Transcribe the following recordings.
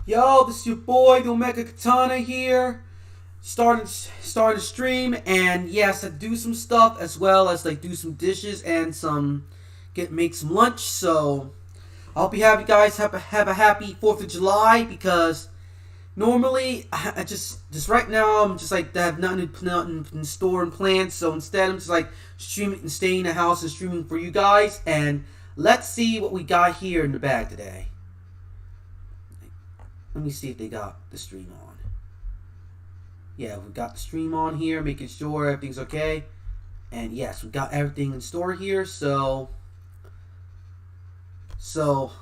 Yo, this is your boy, the Omega Katana here. Starting to stream, and yes, I do some stuff as well as like do some dishes and make some lunch. So I hope you guys have a happy 4th of July because normally I just right now I'm just like I have nothing in store and plans. So instead I'm just like streaming and staying in the house and streaming for you guys. And let's see what we got here in the bag today. Let me see if they got the stream on. Yeah, we've got the stream on here, making sure everything's okay. And yes, we've got everything in store here. So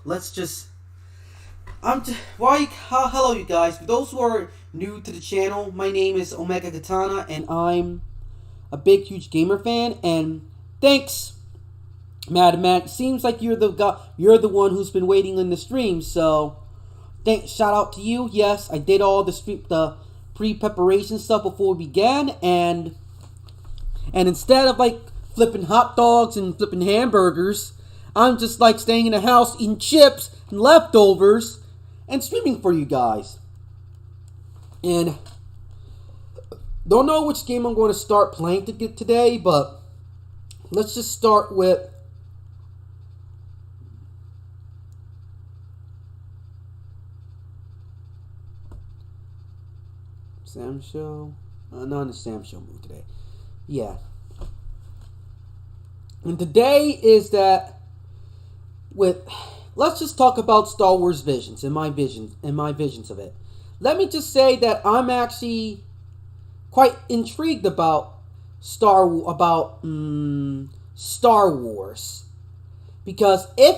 let's just. Hello, you guys. For those who are new to the channel, my name is Omega Katana, and I'm a big, huge gamer fan. And thanks, Mad Man. Seems like you're the one who's been waiting in the stream. So. Shout out to you. Yes, I did all the pre-preparation stuff before we began, and instead of like flipping hot dogs and flipping hamburgers, I'm just like staying in the house eating chips and leftovers and streaming for you guys. And don't know which game I'm going to start playing today, but let's just start with. Sam Show? Not in the Sam Show mood today. Yeah. And today is that let's just talk about Star Wars visions and my visions of it. Let me just say that I'm actually quite intrigued about Star Wars. Because if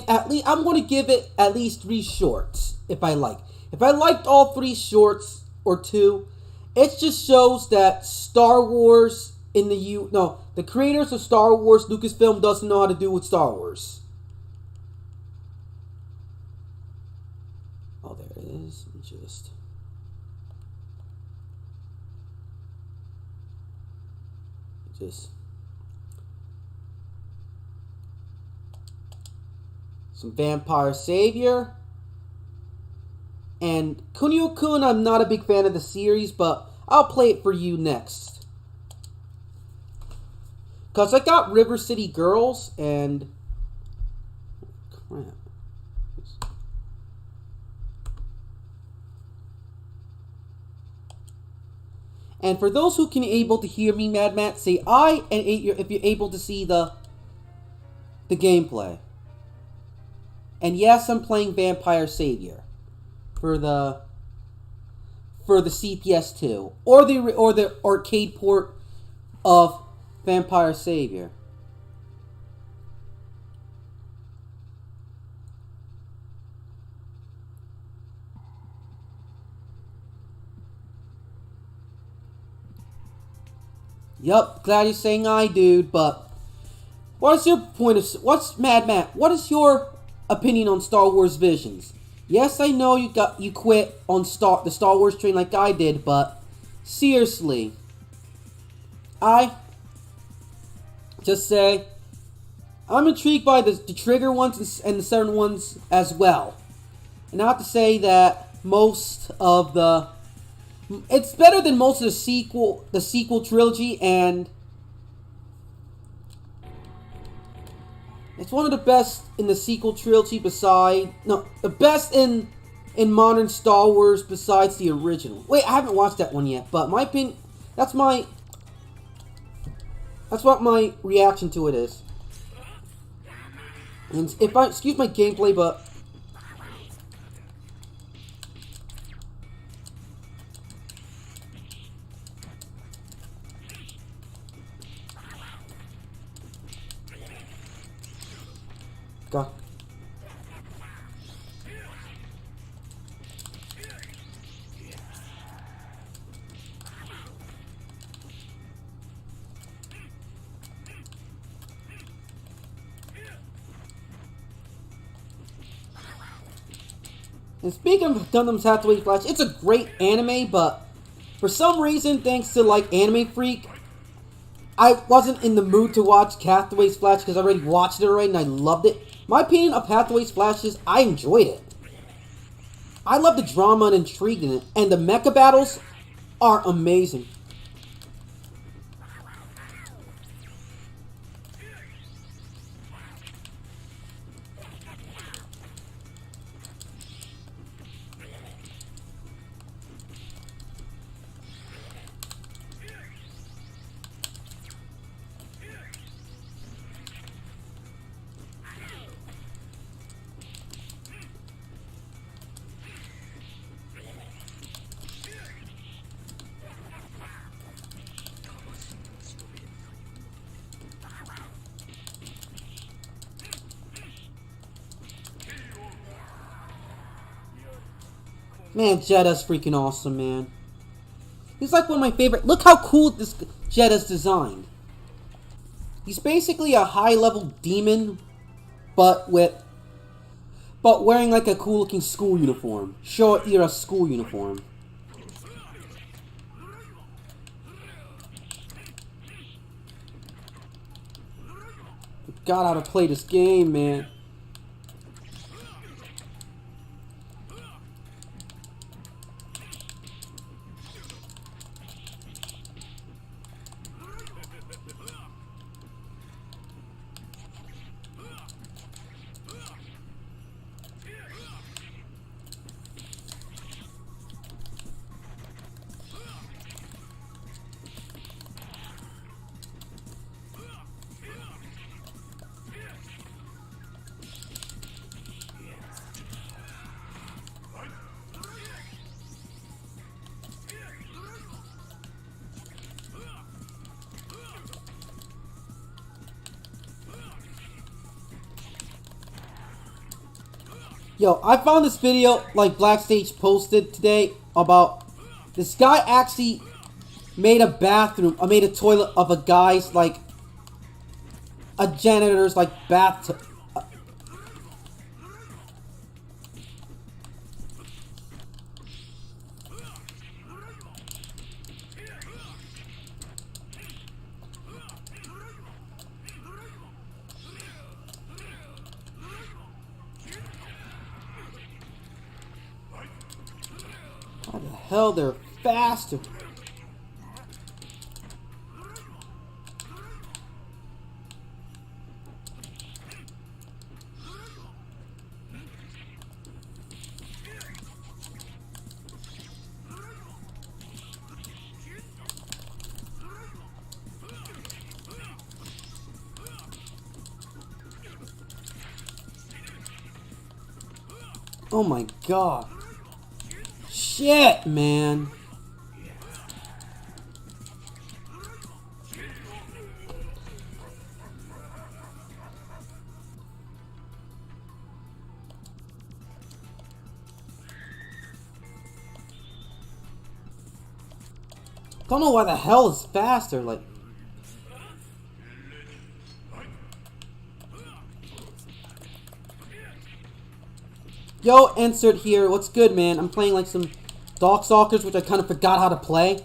at least I'm going to give it at least 3 shorts if I like. If I liked all 3 shorts or 2, it just shows that Star Wars the creators of Star Wars, Lucasfilm, doesn't know how to do with Star Wars. Oh, there it is. Just some Vampire Savior. And Kunio-kun, I'm not a big fan of the series, but I'll play it for you next. Because I got River City Girls, and crap. And for those who can able to hear me, Mad Matt, say I, and if you're able to see the gameplay. And yes, I'm playing Vampire Savior for the CPS2 or the arcade port of Vampire Savior. Yup, glad you're saying I, dude, but what's Mad Matt? What is your opinion on Star Wars Visions? Yes, I know you quit on the Star Wars train like I did, but seriously, I just say I'm intrigued by the Trigger ones and the Certain ones as well. And I have to say that it's better than most of the sequel trilogy, and it's one of the best in the sequel trilogy the best in modern Star Wars besides the original. Wait, I haven't watched that one yet, but my opinion, that's what my reaction to it is. And excuse my gameplay, but go. And speaking of Gundam's Hathaway Flash, it's a great anime, but for some reason, thanks to like Anime Freak, I wasn't in the mood to watch Hathaway's Flash because I already watched it already and I loved it. My opinion of Hathaway's Flash is I enjoyed it. I love the drama and intrigue in it, and the mecha battles are amazing. Man, Jetta's freaking awesome, man. He's like one of my favorite. Look how cool this Jetta's designed. He's basically a high-level demon, but wearing like a cool-looking school uniform, Showa-era school uniform. God, how to play this game, man. Yo, I found this video, like Blackstage posted today, about this guy actually made a bathroom, made a toilet of a guy's, like, a janitor's, like, bathtub. How the hell they're faster? Oh my god. Shit, man. Don't know why the hell is faster, like. Yo, insert here. What's good, man? I'm playing like some Darkstalkers, which I kind of forgot how to play.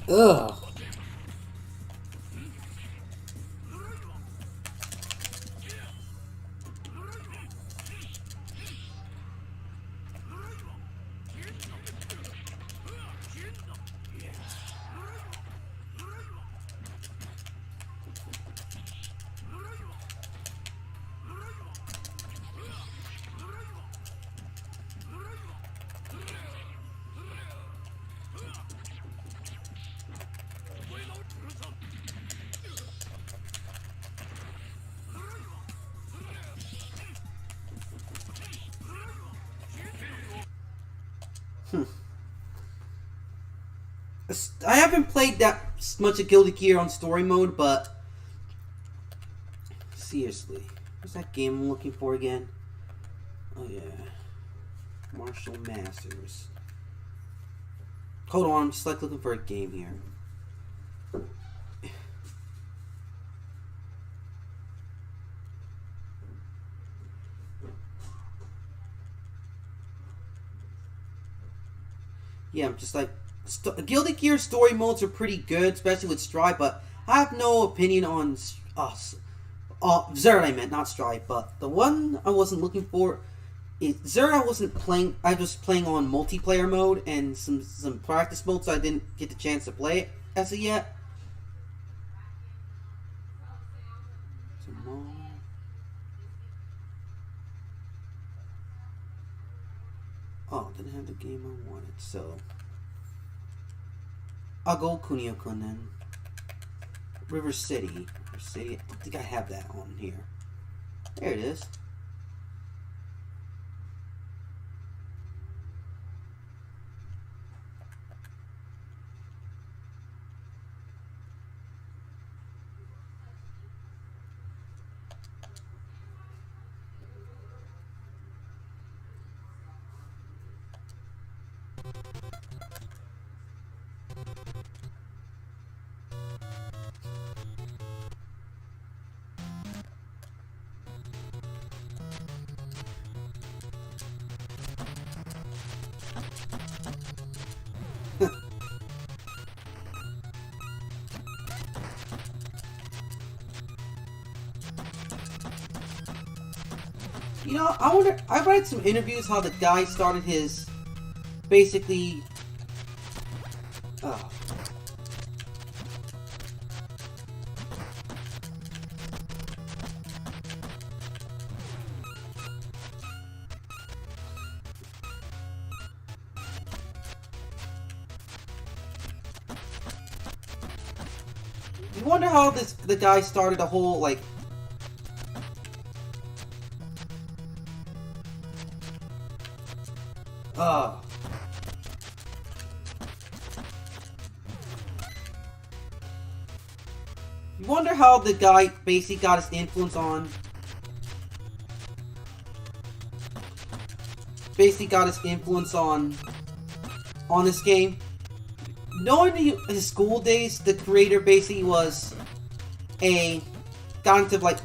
Ugh. Hmm. I haven't played that much of Guilty Gear on story mode, but seriously, what's that game I'm looking for again? Oh yeah, Martial Masters. Hold on, I'm just like looking for a game here. Yeah, I'm just like Guilty Gear story modes are pretty good, especially with Strive, but I have no opinion on Zerd. I meant not Strive, but the one I wasn't looking for is Zerd. I wasn't playing. I was playing on multiplayer mode and some practice mode, so I didn't get the chance to play it as of yet. Oh, didn't have the game I wanted, so I'll go Kunio-kun then. River City. River City. I don't think I have that on here. There it is. You know, I wonder. I read some interviews how the guy started his basically. Oh. You wonder how the guy started a whole like. Uh. You wonder how the guy basically got his influence on. Basically got his influence on this game. Knowing his school days, the creator basically was got into like.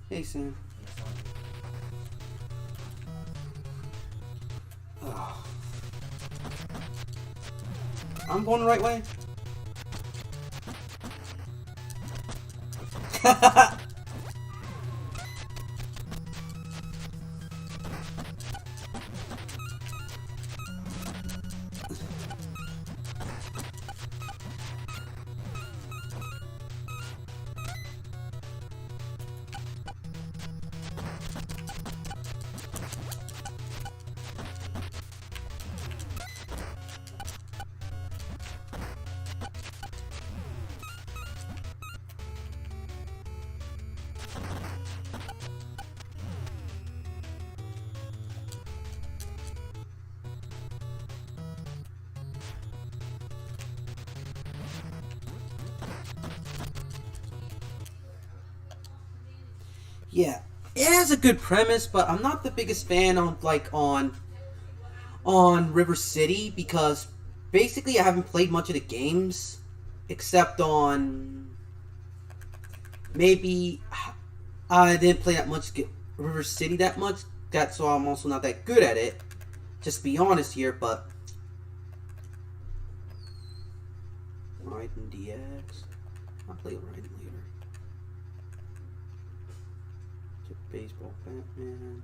Hey, Sam. Oh. I'm going the right way. Yeah, it has a good premise, but I'm not the biggest fan on River City because basically I haven't played much of the games except on maybe I didn't play that much River City that much. That's why I'm also not that good at it. Just to be honest here, but Raiden DX. I'll play Raiden later. Baseball Batman.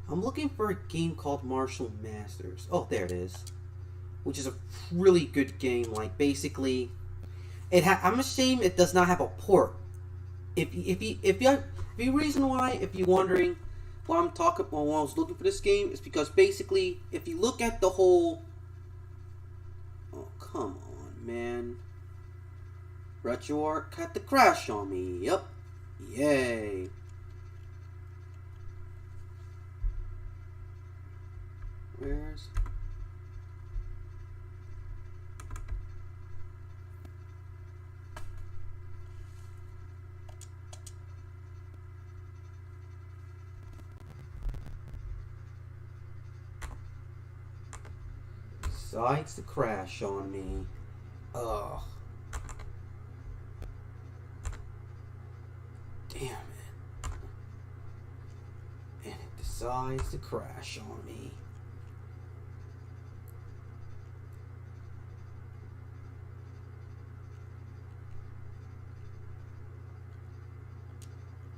I'm looking for a game called Martial Masters. Oh, there it is. Which is a really good game. Like, basically, I'm ashamed it does not have a port. If you reason why, if you're wondering why I'm talking, why I was looking for this game, is because basically, if you look at the whole, oh come on, man, RetroArch had to crash on me. Yep, yay. Where's decides to crash on me? Ugh. Damn it. And it decides to crash on me.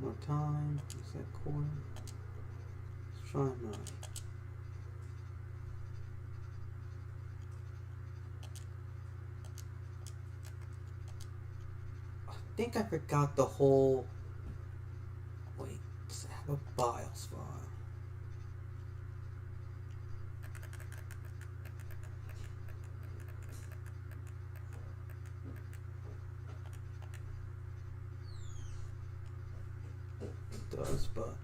More time. Is that quarter? Let's try my. I think I forgot the whole. Wait, does it have a BIOS file? It does, but.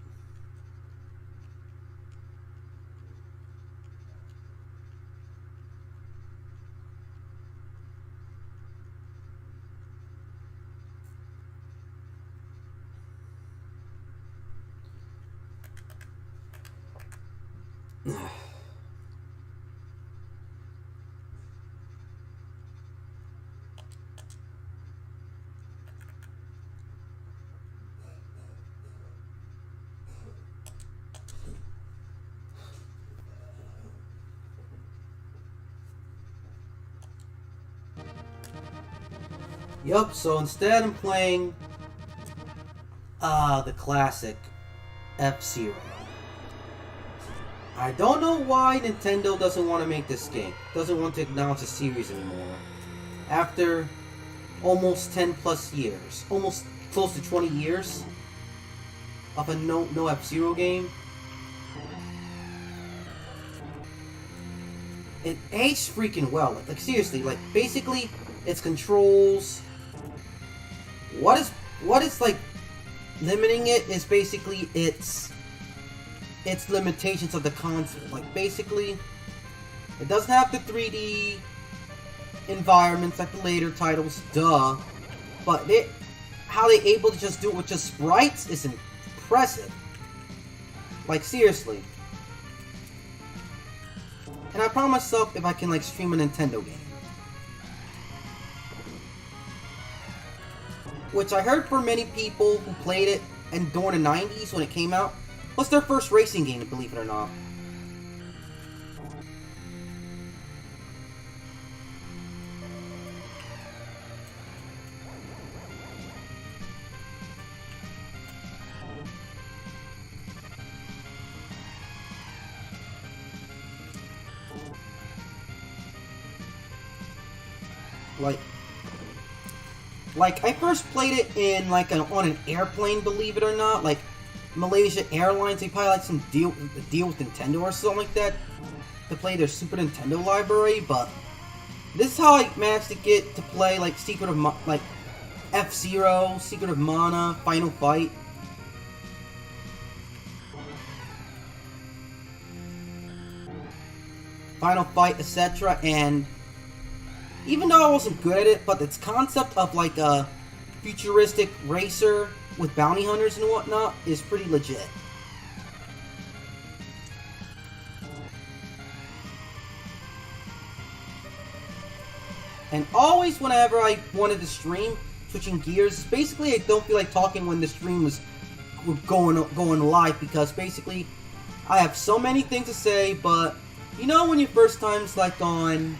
Yup, so instead I'm playing the classic F-Zero. I don't know why Nintendo doesn't want to make this game. Doesn't want to acknowledge the series anymore. After almost 10 plus years. Almost close to 20 years of a no F-Zero game. It aged freaking well. Like seriously, like basically its controls. What is like limiting it is basically its limitations of the console. Like basically, it doesn't have the 3D environments like the later titles, duh. But how they able to just do it with just sprites is impressive. Like seriously. And I promise myself if I can like stream a Nintendo game. Which I heard for many people who played it and during the 90s when it came out, was their first racing game, believe it or not. Like I first played it in like on an airplane, believe it or not. Like Malaysia Airlines, they probably like some deal with Nintendo or something like that to play their Super Nintendo library. But this is how I managed to get to play like like F-Zero, Secret of Mana, Final Fight. Etc. And even though I wasn't good at it, but its concept of like a futuristic racer with bounty hunters and whatnot is pretty legit. And always whenever I wanted to stream, switching gears, basically I don't feel like talking when the stream was going live because basically I have so many things to say, but you know when your first time's like on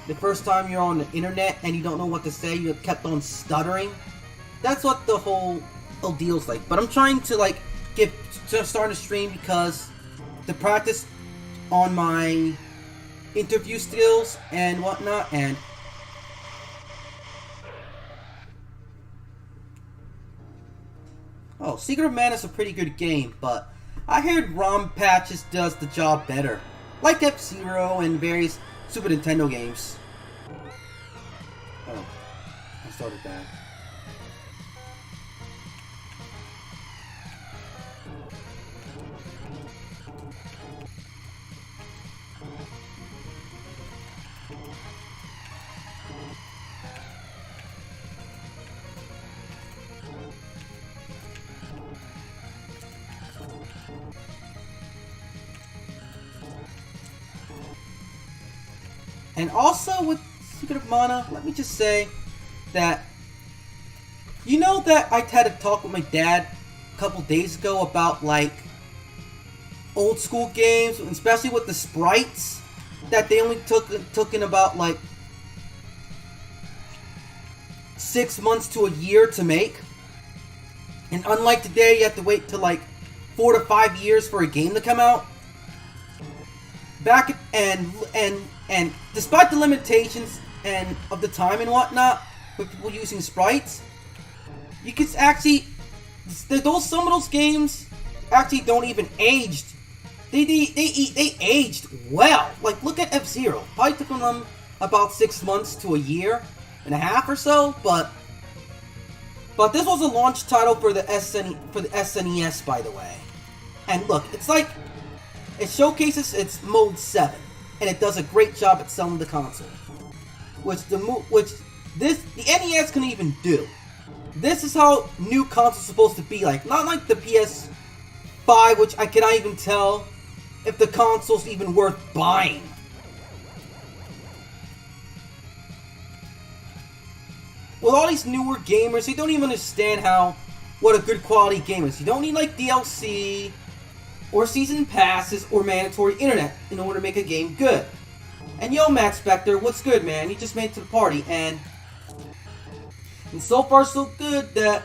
the first time you're on the internet and you don't know what to say, you kept on stuttering. That's what the whole deal's like. But I'm trying to like start a stream because to practice on my interview skills and whatnot. And oh, Secret of Mana is a pretty good game, but I heard ROM patches does the job better, like F-Zero and various Super Nintendo games. Oh, I started bad. And also with Secret of Mana, let me just say that, you know that I had a talk with my dad a couple days ago about like old school games, especially with the sprites, that they only took in about like 6 months to a year to make. And unlike today, you have to wait till like 4 to 5 years for a game to come out. Back and despite the limitations and of the time and whatnot with people using sprites, you can actually some of those games actually don't even aged. They aged well. Like look at F-Zero. Probably took them about 6 months to a year and a half or so, but this was a launch title for the SNES, by the way. And look, it's like it showcases its mode 7, and it does a great job at selling the console, which the NES couldn't even do. This is how new consoles supposed to be like, not like the PS5, which I cannot even tell if the console's even worth buying. With all these newer gamers, they don't even understand what a good quality game is. You don't need like DLC or season passes or mandatory internet in order to make a game good. And yo, Matt Spector, what's good, man? You just made it to the party, and so far so good that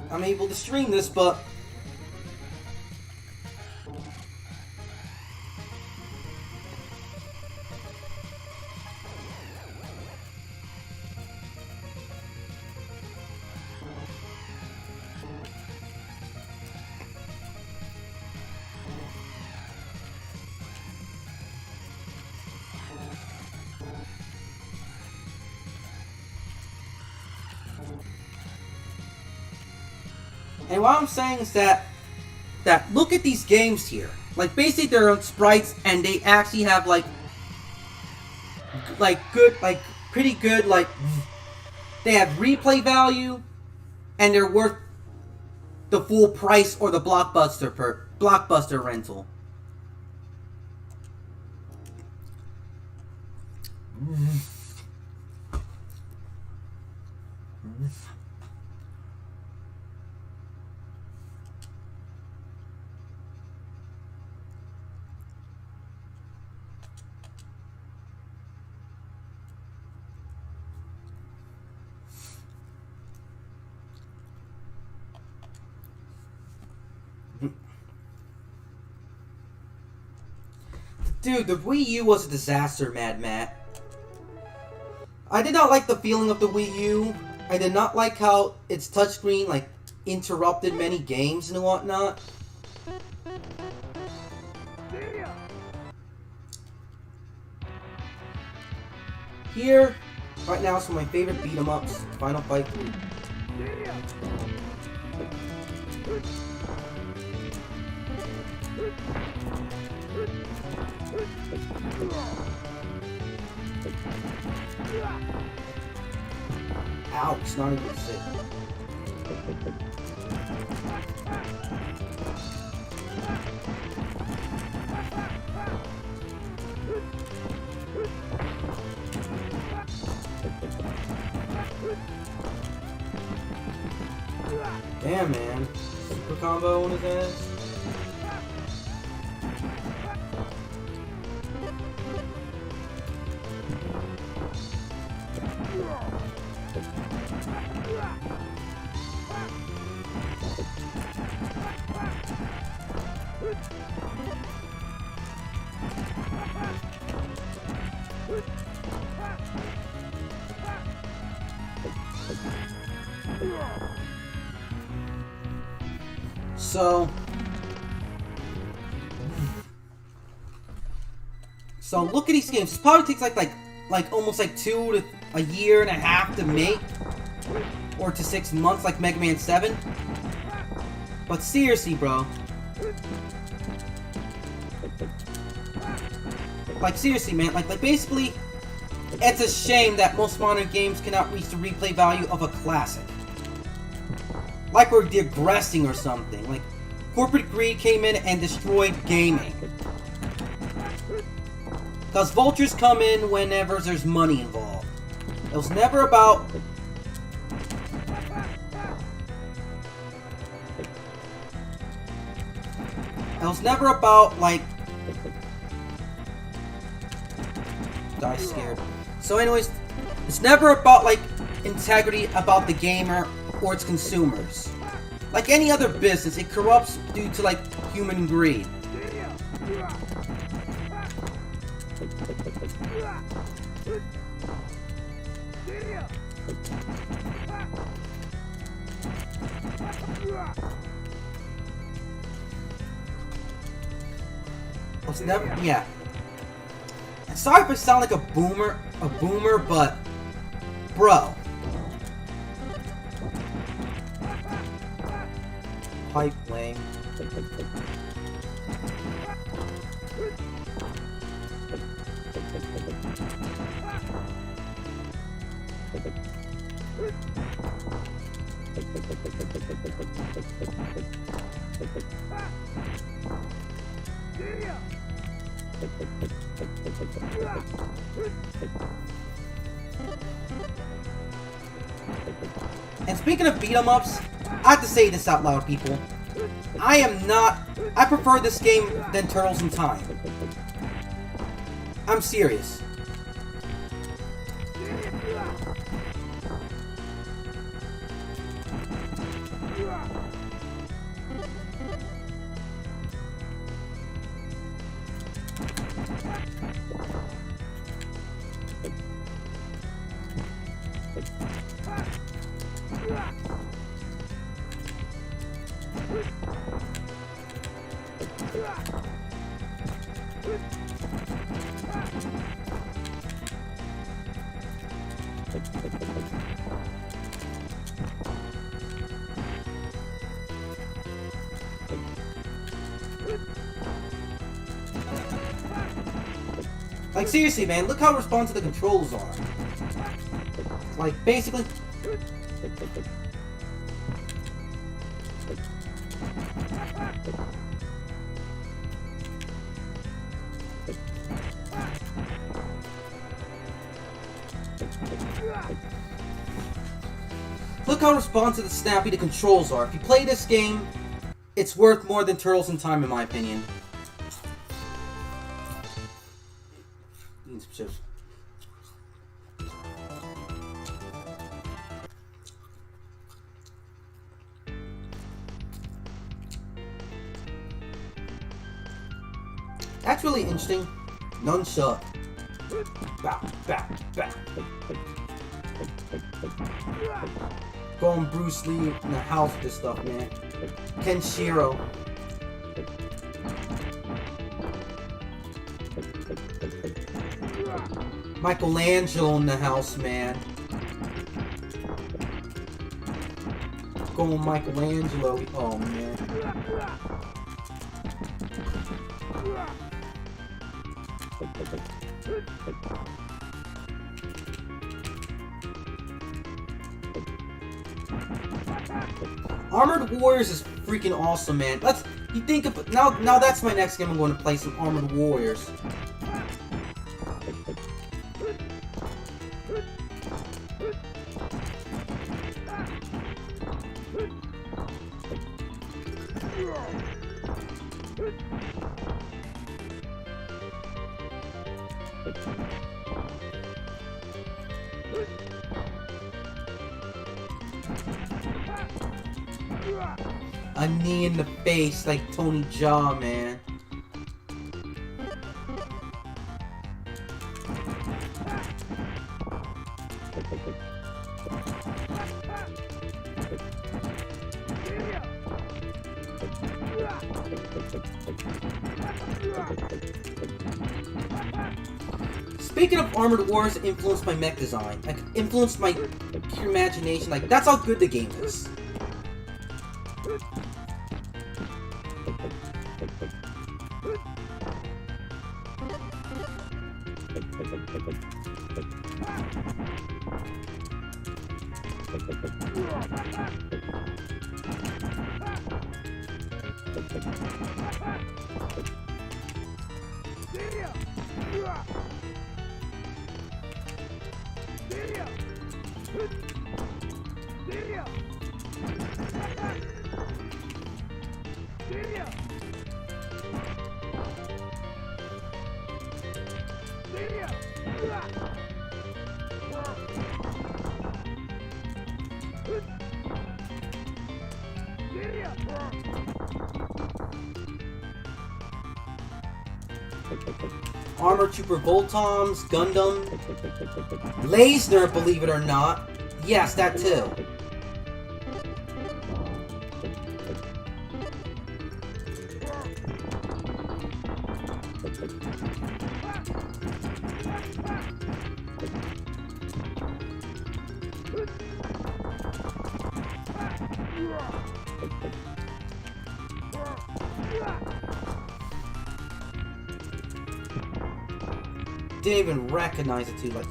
I'm able to stream this, but and what I'm saying is that look at these games here. Like basically they're on sprites, and they actually have like good, like pretty good, like they have replay value, and they're worth the full price or the blockbuster rental. Dude, the Wii U was a disaster, Mad Matt. I did not like the feeling of the Wii U. I did not like how its touchscreen like interrupted many games and whatnot. Here, right now, some of my favorite beat 'em ups, Final Fight 3. Ow, it's not even sick. Damn, man. Super combo on his ass. So look at these games. This probably takes like almost like a year and a half to make, or to 6 months, like Mega Man 7. But seriously, bro. Like seriously, man. Like basically, it's a shame that most modern games cannot reach the replay value of a classic. Like we're digressing or something. Like corporate greed came in and destroyed gaming. Because vultures come in whenever there's money involved. It was never about... It was never about, like... Die scared. So anyways, it's never about, like, integrity about the gamer or its consumers. Like any other business, it corrupts due to, like, human greed. It's never, yeah. Sorry if I sound like a boomer, but, bro. Pipe lame. And speaking of beat-em-ups, I have to say this out loud, people. I prefer this game than Turtles in Time. I'm serious. Like, seriously, man, look how responsive the controls are. Like, basically... Look how responsive and snappy the controls are. If you play this game, it's worth more than Turtles in Time, in my opinion. That's really interesting. None shut. Bow, bow, bow. Going Bruce Lee in the house with this stuff, man. Kenshiro. Michelangelo in the house, man. Going Michelangelo. Oh, man. Armored Warriors is freaking awesome, man. You think of now that's my next game I'm going to play, some Armored Warriors. A knee in the face like Tony Jaa, man. Speaking of Armored Wars that influenced my mech design, like influenced my pure imagination, like that's how good the game is. Armor Trooper Voltoms, Gundam, Lasner, believe it or not. Yes, that too. Didn't even recognize it too, like.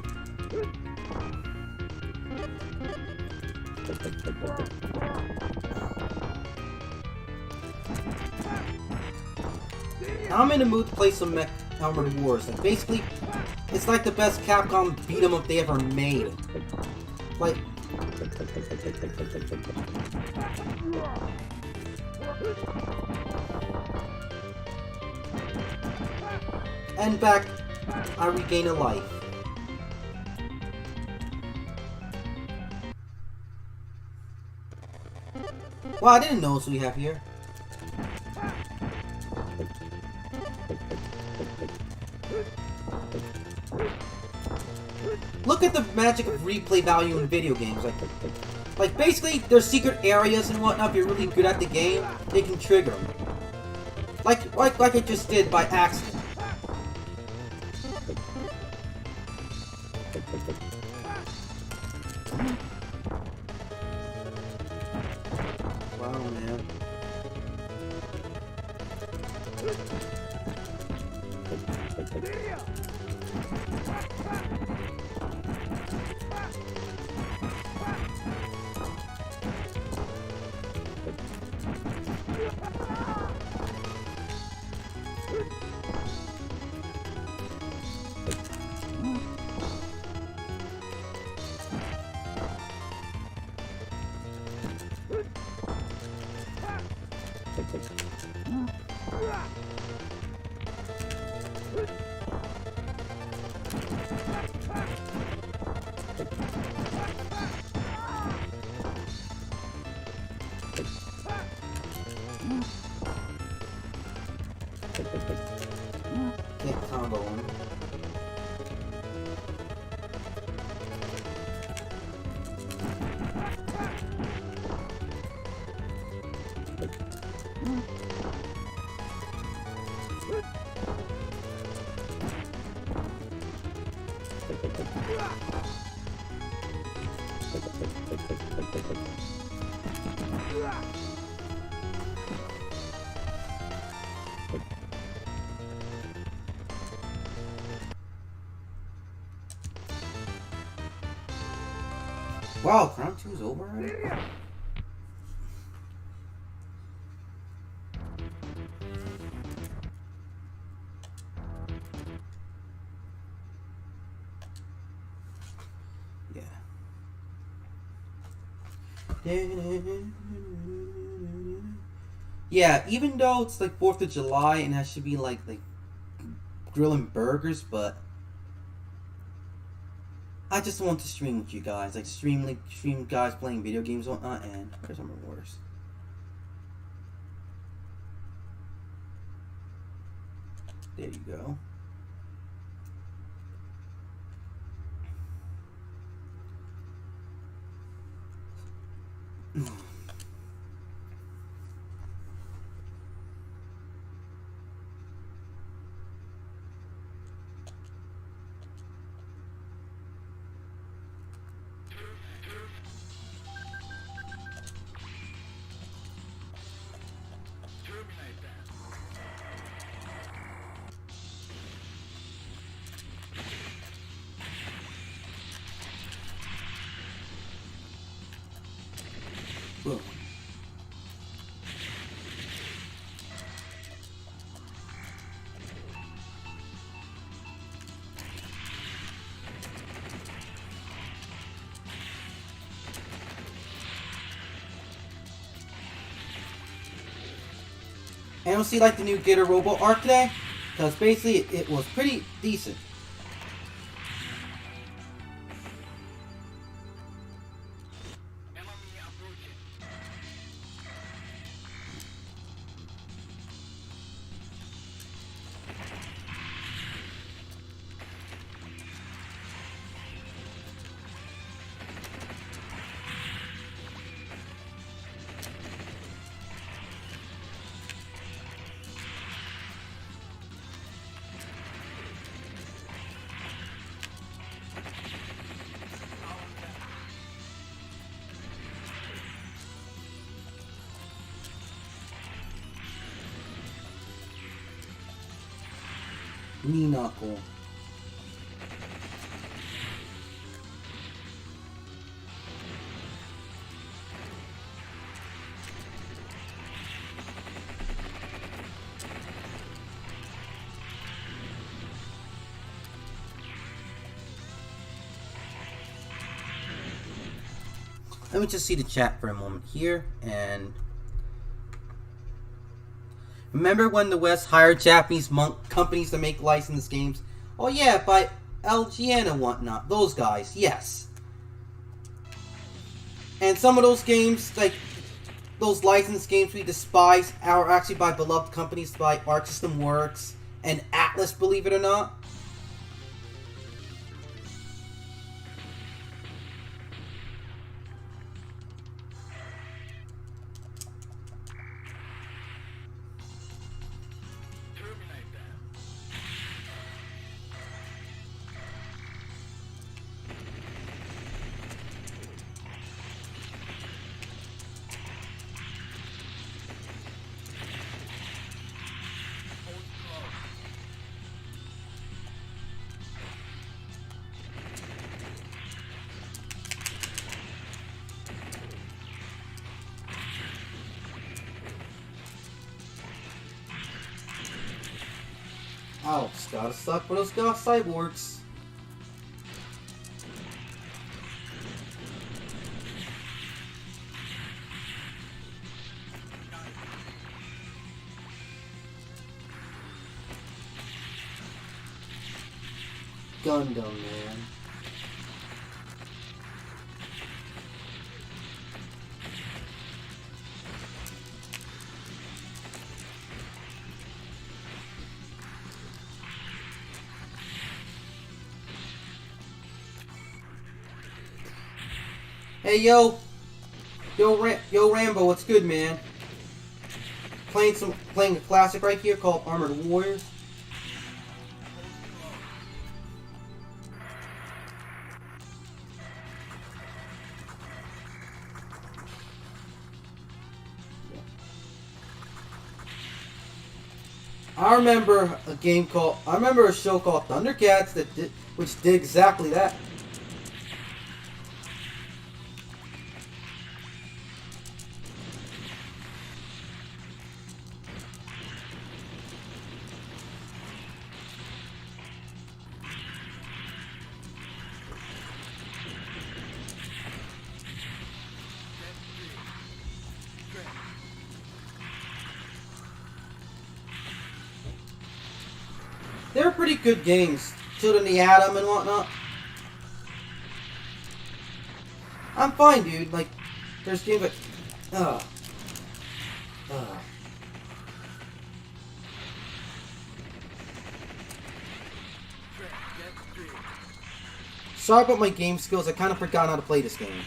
I'm in the mood to play some Mech Armored Wars. Like, basically, it's like the best Capcom beat 'em up they ever made. Like. And back, I regain a life. Wow, I didn't notice we have here. Look at the magic of replay value in video games. Like basically, there's secret areas and whatnot. If you're really good at the game, they can trigger them. Like I just did by accident. Wow, man. Get combo one. Wow, round 2's over already? Yeah, even though it's like 4th of July and I should be like grilling burgers, but I just want to stream with you guys. Like stream guys playing video games and whatnot, and there's some rewards. There you go. I don't see like the new Get a Robo arc today, because basically it was pretty decent. Knee knuckle. Let me just see the chat for a moment here. And remember when the West hired Japanese companies to make licensed games? Oh yeah, by LGN and whatnot. Those guys, yes. And some of those games, like those licensed games we despise, are actually by beloved companies like Arc System Works and Atlas, believe it or not. Oh, it's gotta suck for those goth cyborgs. Gundam, man. Hey, yo. Yo, Rambo, what's good, man? Playing a classic right here called Armored Warriors. I remember a show called Thundercats which did exactly that. They're pretty good games. Children of the Atom and whatnot. I'm fine, dude. Like, there's games like... Ugh. Ugh. Sorry about my game skills. I kind of forgot how to play this game.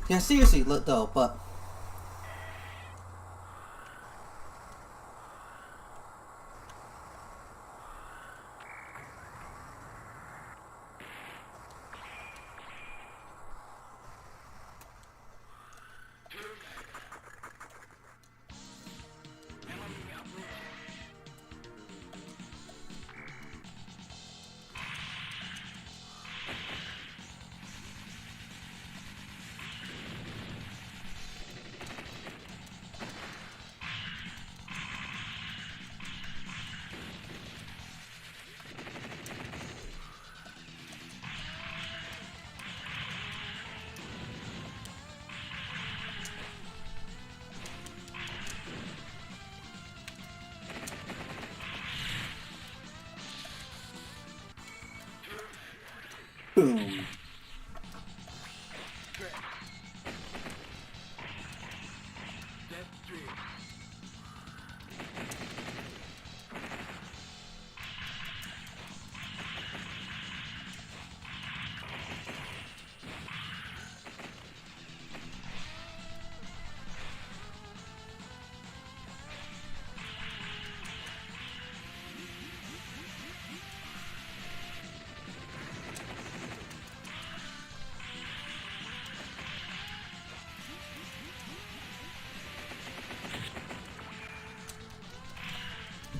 Yeah, seriously, though, but... Boom.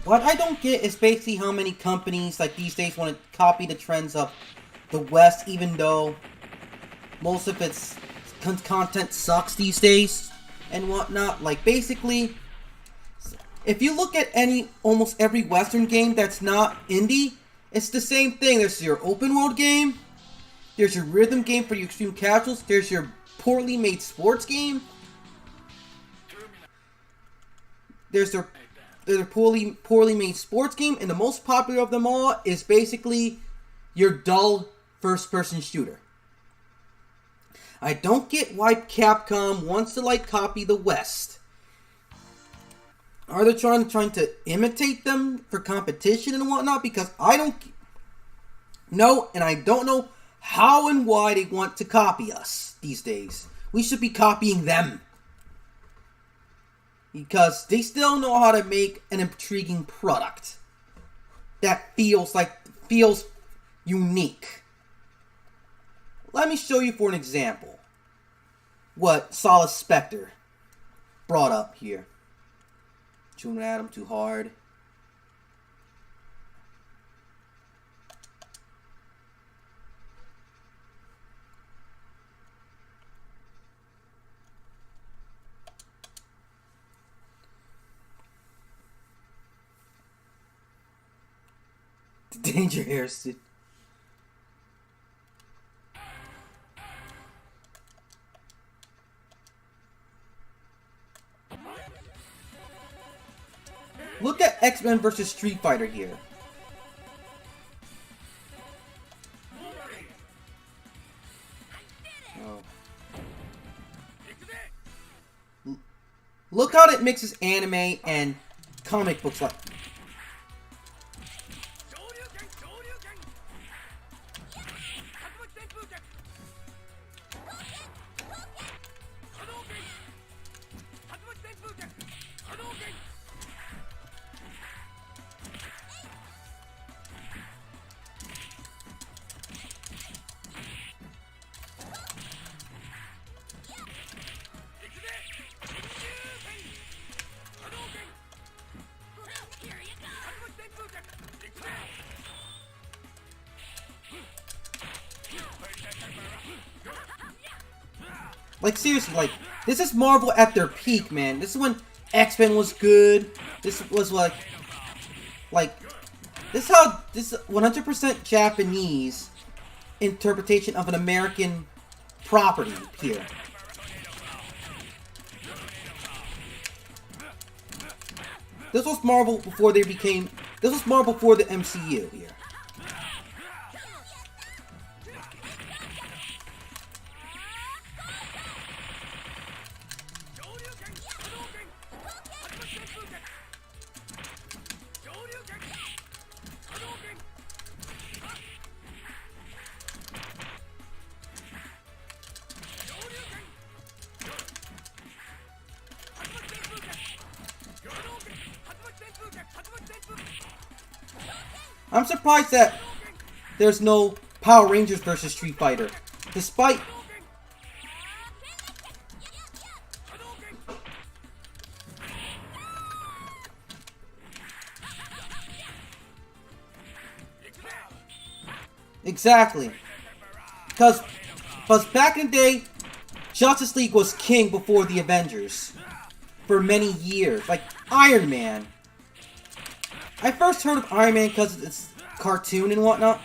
What I don't get is basically how many companies like these days want to copy the trends of the West, even though most of its content sucks these days and whatnot. Like basically, if you look at almost every Western game that's not indie, it's the same thing. There's your open world game, there's your rhythm game for your extreme casuals, there's your poorly made sports game, there's their poorly made sports game, and the most popular of them all is basically your dull first-person shooter. I don't get why Capcom wants to like copy the West. Are they trying to imitate them for competition and whatnot? Because I don't know, and I don't know how and why they want to copy us these days. We should be copying them. Because they still know how to make an intriguing product that feels unique. Let me show you for an example what Solid Spectre brought up here. Chewing at him too hard. Danger Harrison. Look at X-Men vs. Street Fighter here. Oh. Look how it mixes anime and comic books like. Like, seriously, like, this is Marvel at their peak, man. This is when X-Men was good. This was, like, this is how, this 100% Japanese interpretation of an American property here. This was Marvel before they became, this was Marvel for the MCU here. I'm surprised that there's no Power Rangers versus Street Fighter, despite... Exactly. Because back in the day, Justice League was king before the Avengers. For many years. Like, Iron Man. I first heard of Iron Man because it's cartoon and whatnot.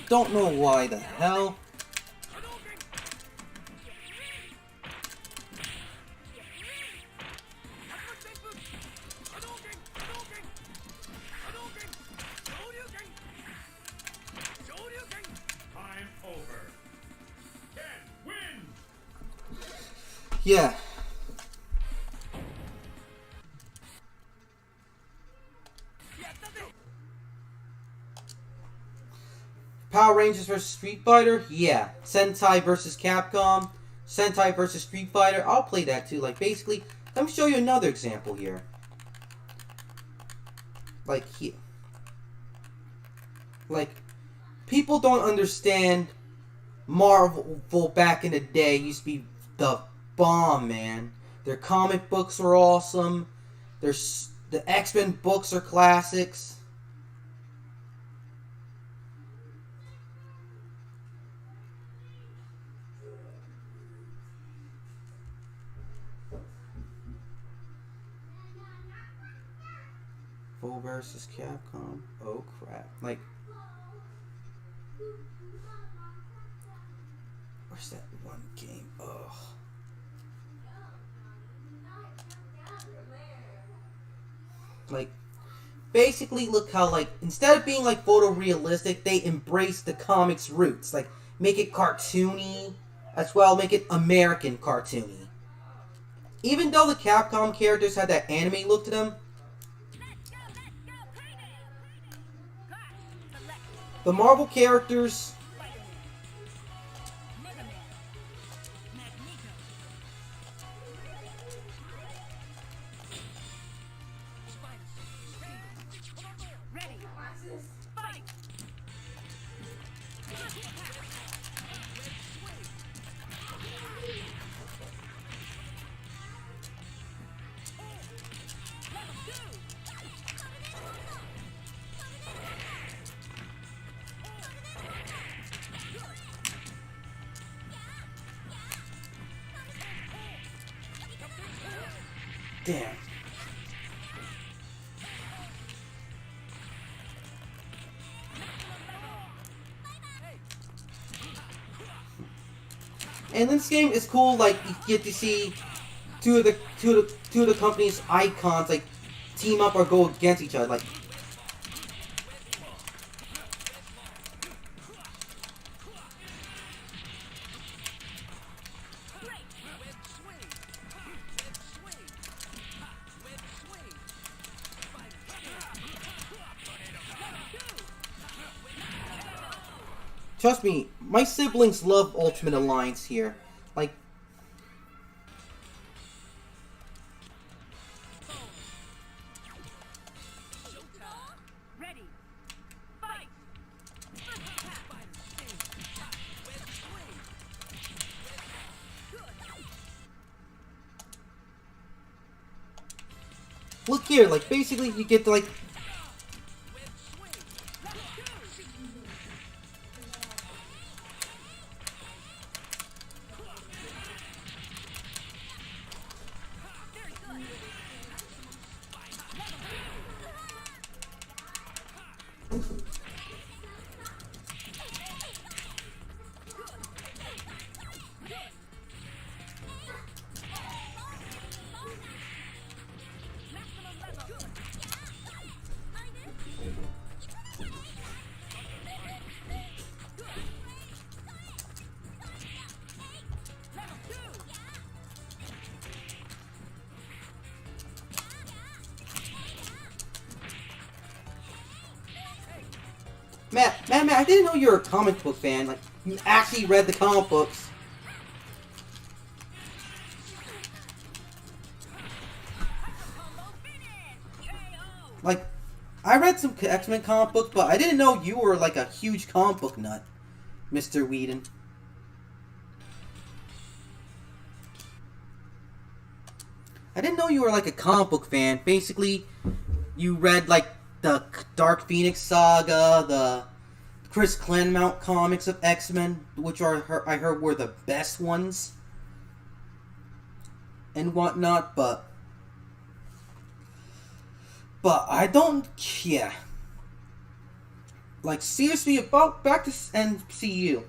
don't know why the hell. Yeah. Power Rangers versus Street Fighter? Yeah. Sentai versus Capcom? Sentai versus Street Fighter? I'll play that too. Like, basically, let me show you another example here. Like, here. Like, people don't understand Marvel back in the day used to be the bomb, man. Their comic books were awesome. The X-Men books are classics. Marvel versus Capcom. Oh crap! Like, where's that one game? Ugh. Like, basically, look how, like, instead of being like photorealistic, they embrace the comics roots. Like, make it cartoony as well. Make it American cartoony. Even though the Capcom characters had that anime look to them, the Marvel characters, damn. And this game is cool. Like, you get to see two of the company's icons like team up or go against each other. Like, trust me, my siblings love Ultimate Alliance here. Like, look here. Like, basically, you get to, like, Matt, I didn't know you were a comic book fan. Like, you actually read the comic books. Like, I read some X-Men comic books, but I didn't know you were like a huge comic book nut, Mr. Whedon. I didn't know you were like a comic book fan. Basically, you read like the Dark Phoenix saga, the Chris Claremont comics of X-Men, which are I heard were the best ones, and whatnot. But I don't. Yeah. like seriously about back to MCU.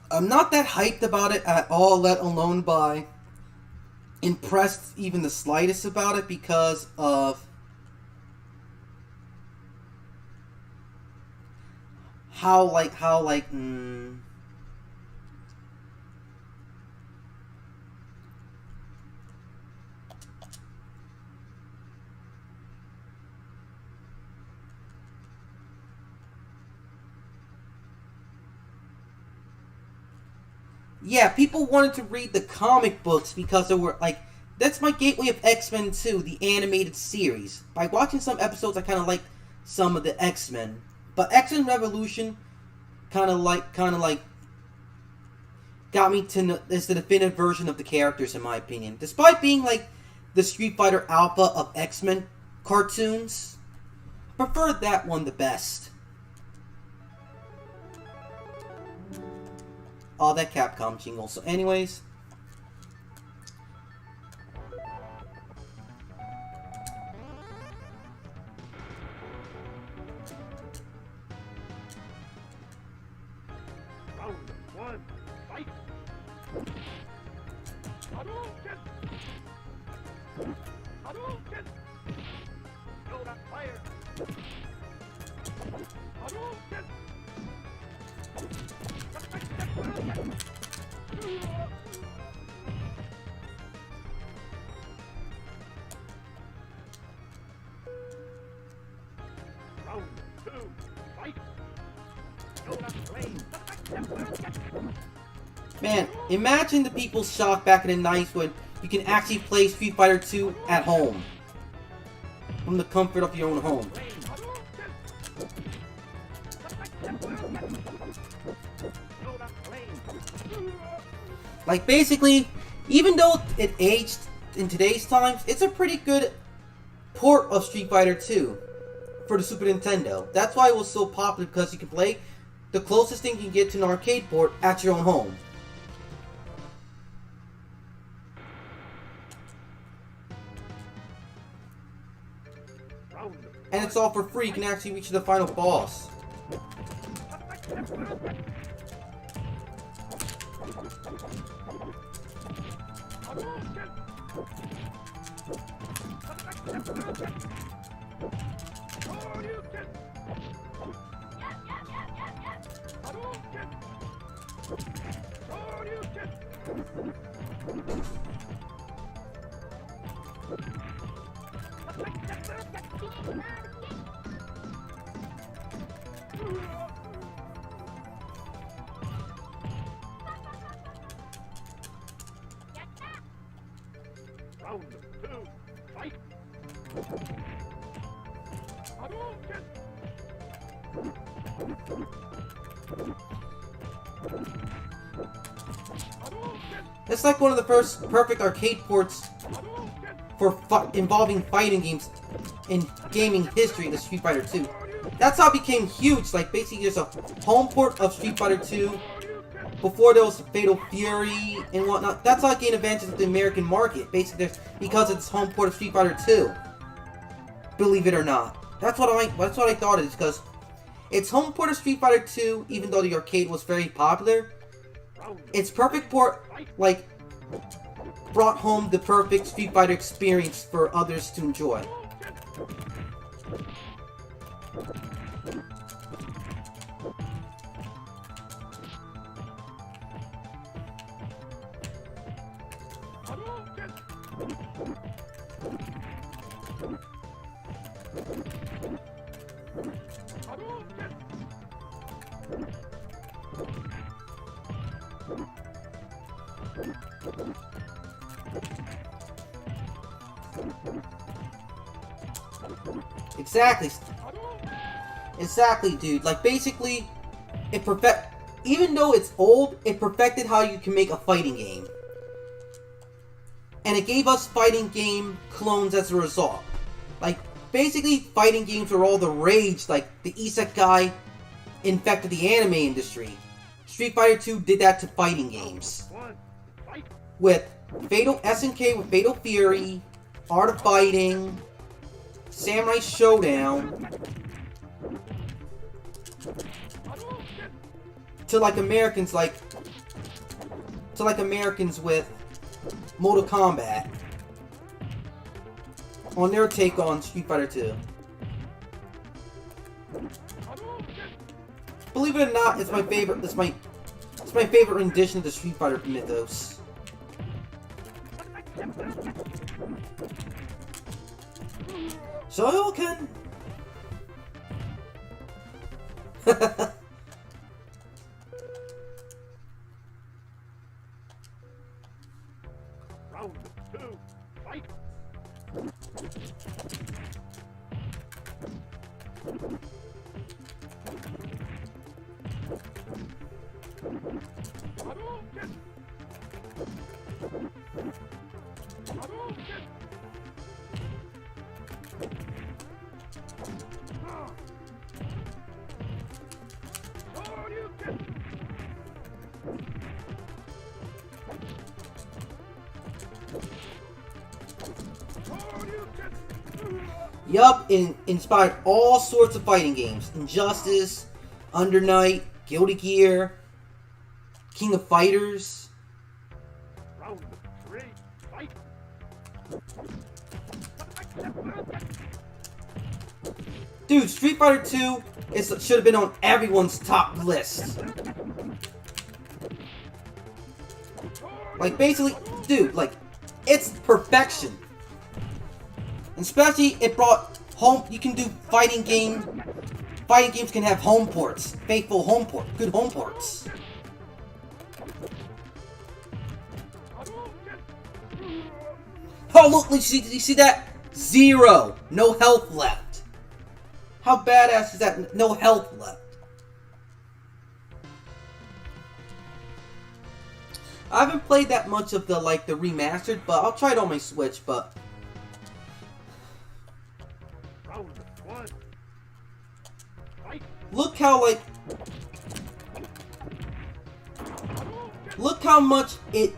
I'm not that hyped about it at all, let alone by impressed even the slightest about it because of how yeah, people wanted to read the comic books because they were like, that's my gateway of X-Men 2, the animated series. By watching some episodes, I kind of liked some of the X-Men, but X-Men Revolution kind of like got me to know is the definitive version of the characters in my opinion. Despite being like the Street Fighter Alpha of X-Men cartoons, I prefer that one the best. Oh, that Capcom jingle. So anyways, Round one, fight! Hadouken! Hadouken! Know that fire! Hadouken! Round two, fight! Know that flame! man, imagine the people's shock back in the 90s when you can actually play Street Fighter 2 at home. From the comfort of your own home. Like, basically, even though it aged in today's times, it's a pretty good port of Street Fighter 2 for the Super Nintendo. That's why it was so popular, because you can play the closest thing you can get to an arcade port at your own home. And it's all for free. You can actually reach the final boss. Round two, fight! Hadouken! It's like one of the first perfect arcade ports for involving fighting games in gaming history, the Street Fighter 2. That's how it became huge. Like, basically, there's a home port of Street Fighter 2. Before there was Fatal Fury and whatnot. That's how it gained advantage of the American market. Basically, because it's home port of Street Fighter 2. Believe it or not. That's what I thought it is, because it's home port of Street Fighter 2, even though the arcade was very popular. Its perfect port, like, brought home the perfect Street Fighter experience for others to enjoy. Exactly, dude. Like, basically, even though it's old, it perfected how you can make a fighting game. And it gave us fighting game clones as a result. Like, basically, fighting games were all the rage, like, the isekai infected the anime industry. Street Fighter 2 did that to fighting games. With SNK with Fatal Fury, Art of Fighting, Samurai Showdown, to like Americans with Mortal Kombat on their take on Street Fighter 2. Believe it or not, it's my favorite. It's my favorite rendition of the Street Fighter mythos. Shoryuken. Round 2, fight! Hadouken! Hadouken! Shoryuken! Shoryuken! Yup, inspired all sorts of fighting games. Injustice, Under Night, Guilty Gear, King of Fighters. Round 3, fight! Dude, Street Fighter 2 should have been on everyone's top list. Like, basically, dude, like, it's perfection. Especially, it brought home, you can do fighting games can have home ports. Faithful home port, good home ports. Oh, look, did you see that? 0. No health left. How badass is that? No health left. I haven't played that much of the remastered, but I'll try it on my Switch, but Round 1, fight! look how look how much it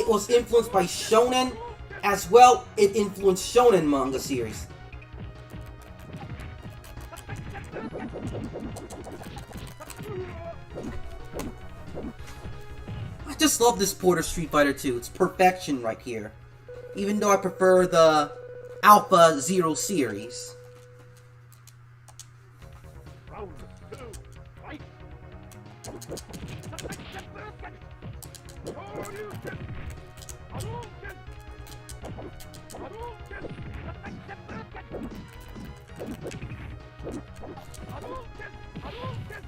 was influenced by Shonen, as well it influenced Shonen manga series. I just love this port of Street Fighter 2. It's perfection right here. Even though I prefer the Alpha Zero series. Round 2, fight! Shoryuken! Hadouken! Hadouken! Hadouken! Hadouken!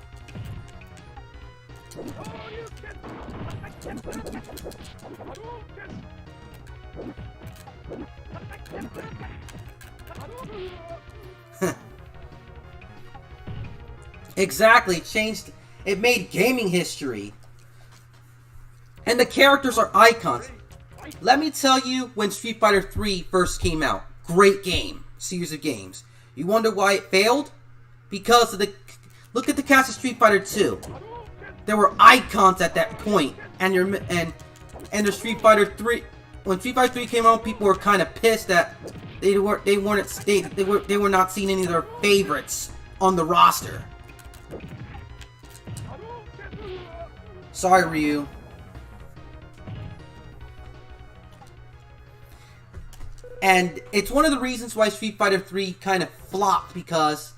Shoryuken! Hadouken! Exactly, it made gaming history. And the characters are icons. Let me tell you, when Street Fighter 3 first came out, great game, series of games. You wonder why it failed? Because of look at the cast of Street Fighter 2. There were icons at that point, and the Street Fighter 3. When Street Fighter 3 came out, people were kind of pissed that they were not seeing any of their favorites on the roster. Sorry, Ryu. And it's one of the reasons why Street Fighter 3 kind of flopped, because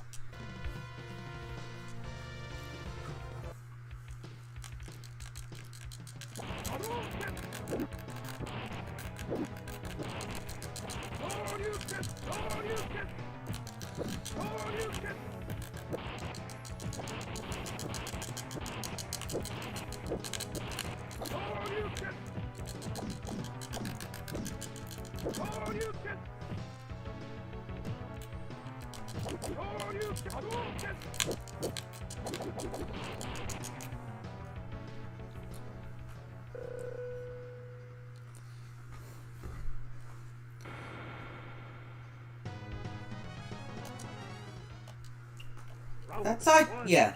that's yeah.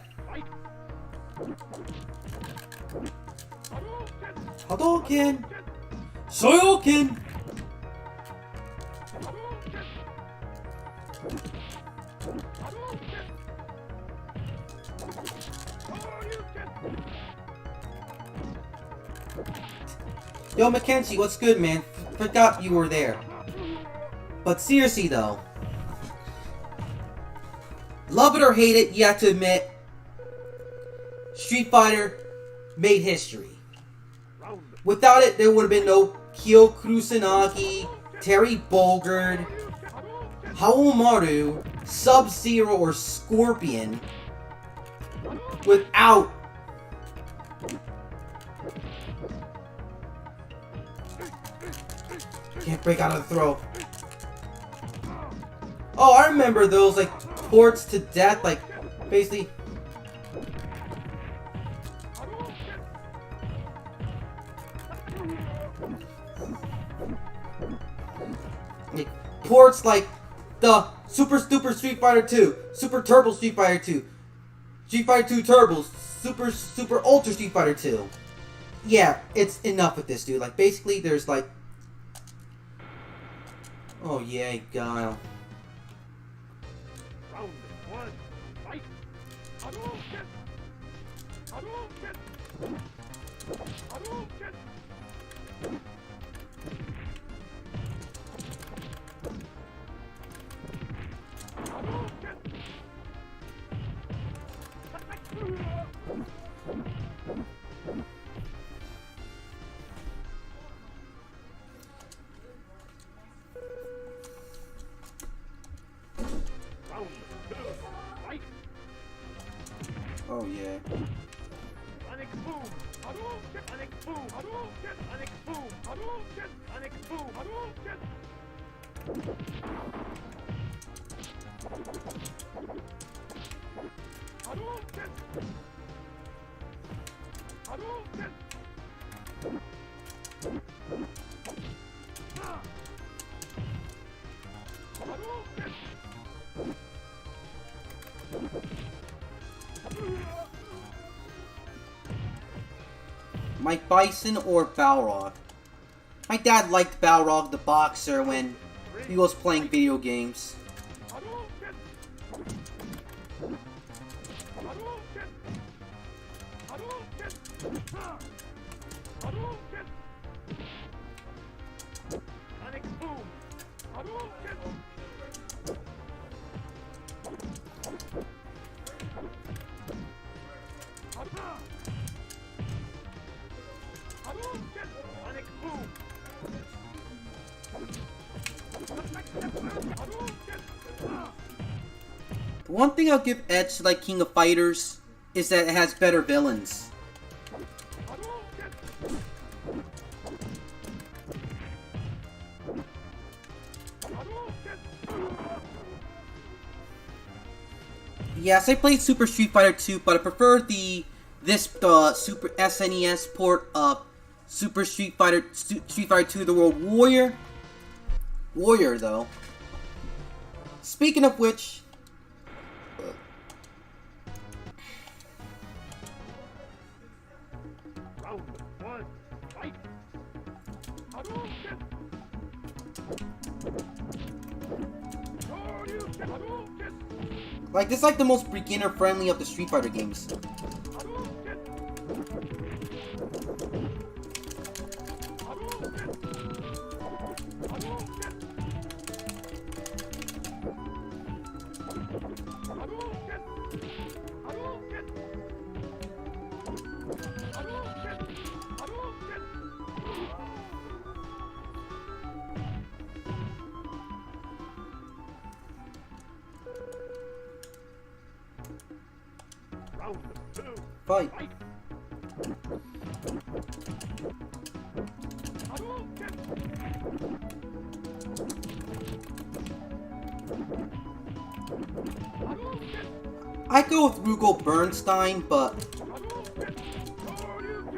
Hadouken! Shoryuken! Yo, Mackenzie, what's good, man? Forgot you were there. But seriously, though. Love it or hate it, you have to admit, Street Fighter made history. Without it, there would have been no Kyo Kusanagi, Terry Bogard, Haomaru, Sub-Zero, or Scorpion. Without can't break out of the throw. Oh, I remember those, like, ports to death, like, basically. Like, ports like the Super Street Fighter 2, Super Turbo Street Fighter 2, Street Fighter 2 Turbos, Super Ultra Street Fighter 2. Yeah, it's enough with this, dude. Like, basically, there's like. Oh, yeah, God. Round one, fight! Hadouken! Hadouken! Hadouken! Hadouken! Round two, fight! Oh, yeah. Sonic boom! Hadouken! Sonic boom! Hadouken! Sonic boom! Hadouken! Sonic boom! Hadouken! Hadouken! Hadouken! Hadouken! Mike Bison or Balrog? My dad liked Balrog the boxer when he was playing video games. Hadouken! Hadouken! Hadouken! Hadouken! Sonic boom! Hadouken! Hadouken! Sonic boom! Hadouken! The one thing I'll give edge to like King of Fighters is that it has better villains. Hadouken! Hadouken! Yes, I played Super Street Fighter 2, but I prefer Super SNES port of Super Street Fighter 2: The World Warrior. Though. Speaking of which, Round one, fight! Hadouken! Hadouken! Hadouken! like this is like the most beginner friendly of the Street Fighter games. Hadouken! Hadouken! Hadouken! Hadouken! Hadouken! Hadouken! Hadouken! Round two, Fight. fight! Hadouken! Hadouken! I go with Rugal Bernstein, but Hadouken! Hadouken!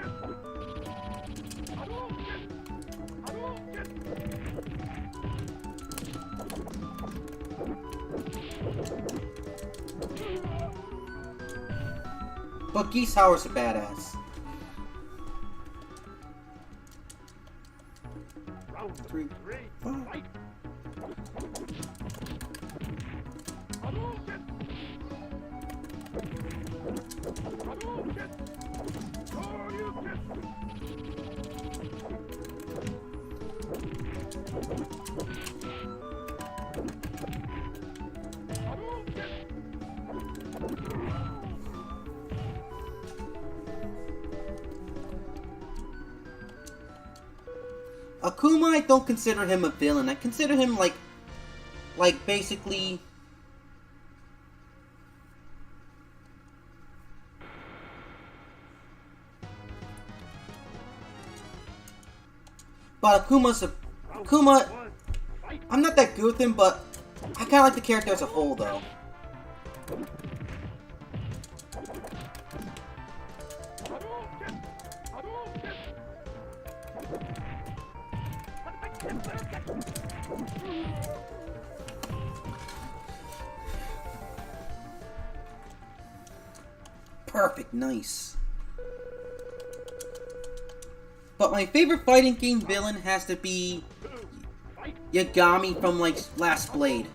Hadouken! Hadouken! Geese Howard's a badass. Round Three. three, Fight. fight! Hadouken! Hadouken! Akuma, I don't consider him a villain. I consider him like basically. But Akuma. I'm not that good with him, but I kind of like the character as a whole, though. Perfect, nice. But my favorite fighting game villain has to be Yagami from like Last Blade.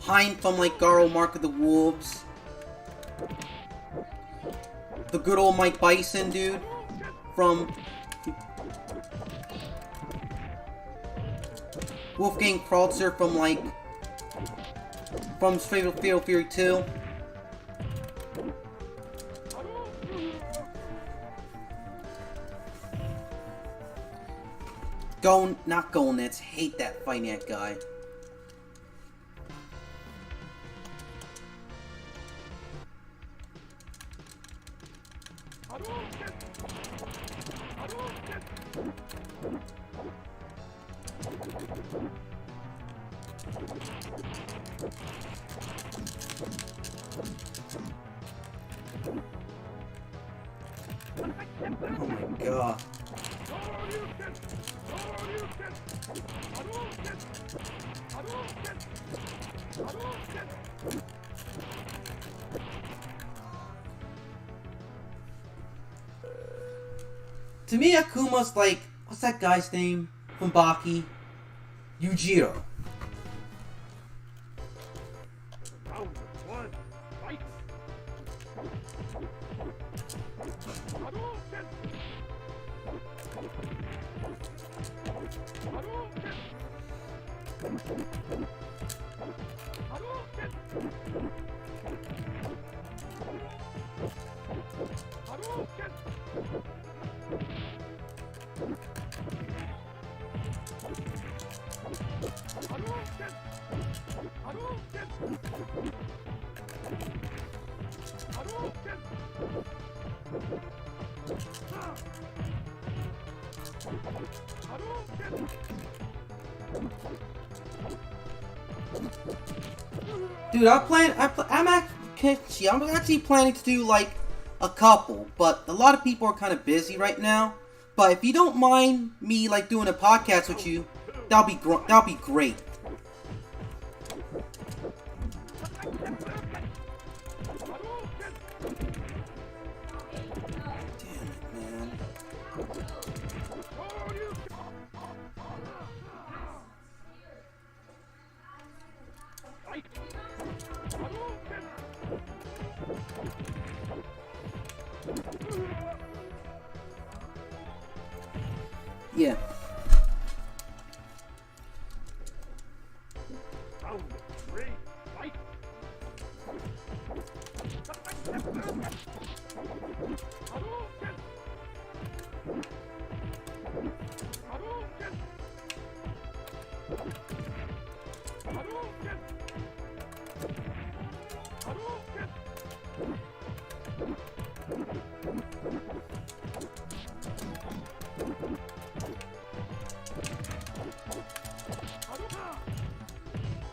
Hein from like Garo Mark of the Wolves. The good old Mike Bison dude from Wolfgang Kraltzer from like Fatal Fury 2. Not going Nets. Hate that fighting that guy. Oh my god. To me, Akuma's like, what's that guy's name from Baki? Yujiro. Dude, I'm actually planning to do like a couple, but a lot of people are kind of busy right now. But if you don't mind me like doing a podcast with you, that'll be great. Damn it, man. Yeah.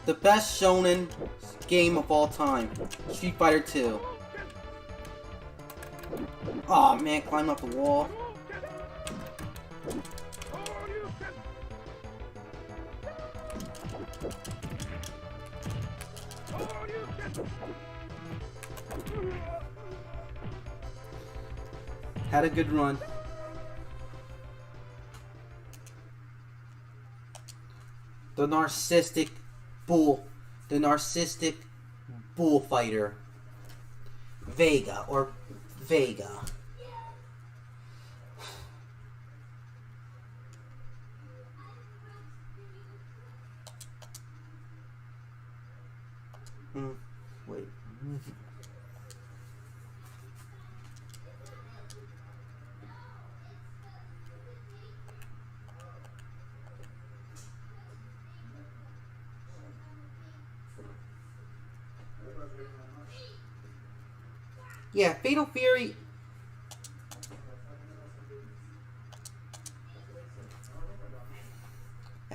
The best shonen game of all time, Street Fighter 2. Aw, man, climb up the wall. Had a good run. The narcissistic bullfighter. Vega or Vega. Wait. Yeah, Fatal Fury.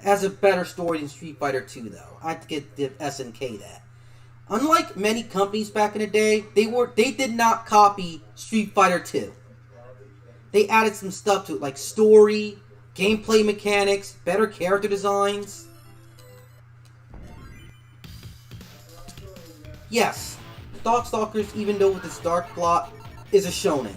Has a better story than Street Fighter 2, though. I have to give SNK that. Unlike many companies back in the day, they did not copy Street Fighter 2. They added some stuff to it, like story, gameplay mechanics, better character designs. Yes, Darkstalkers, even though with its dark plot, is a shonen.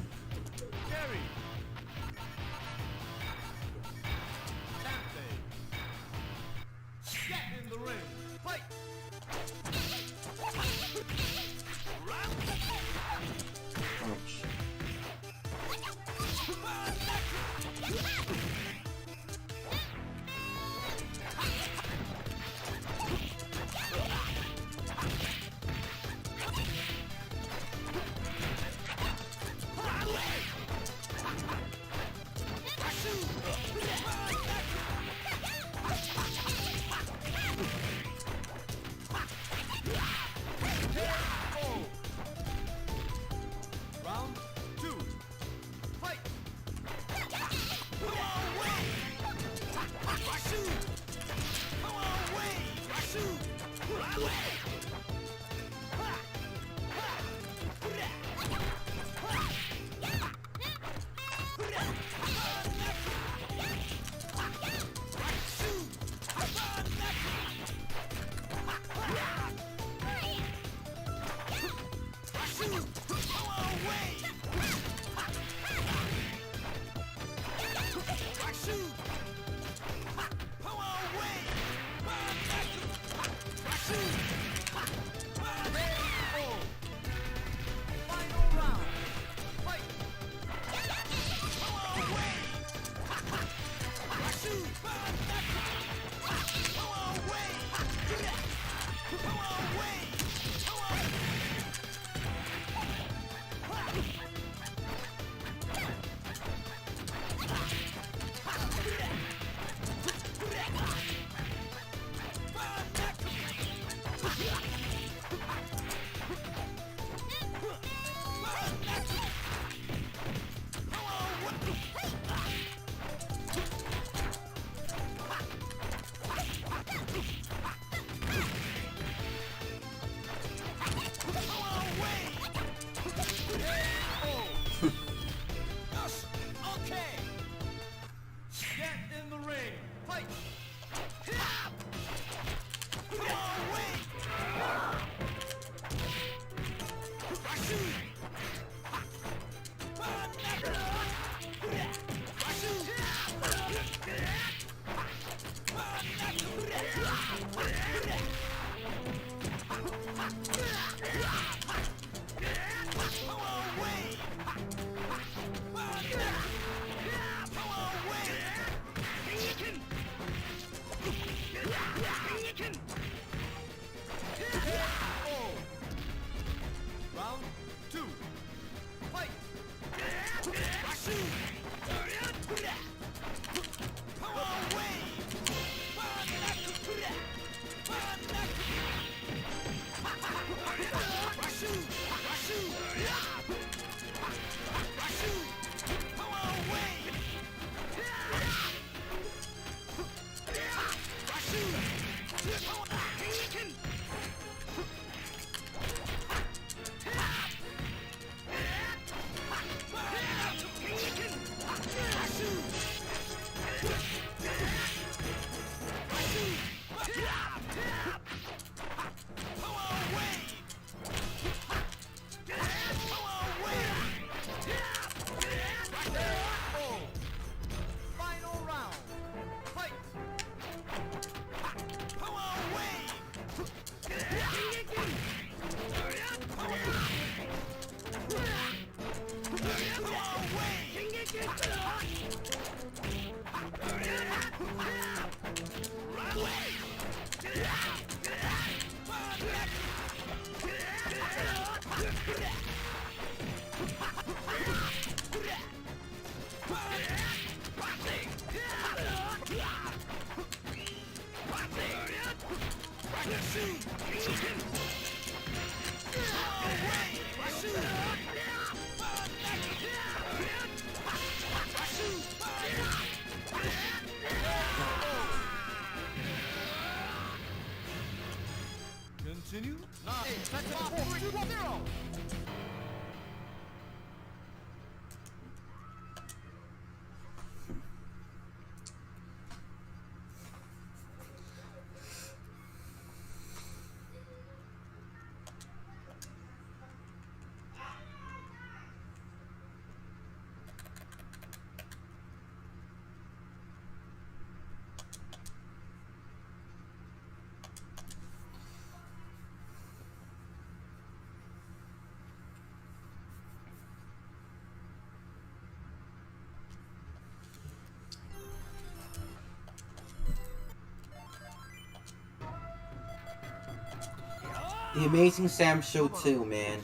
The Amazing Sam Show 2, man.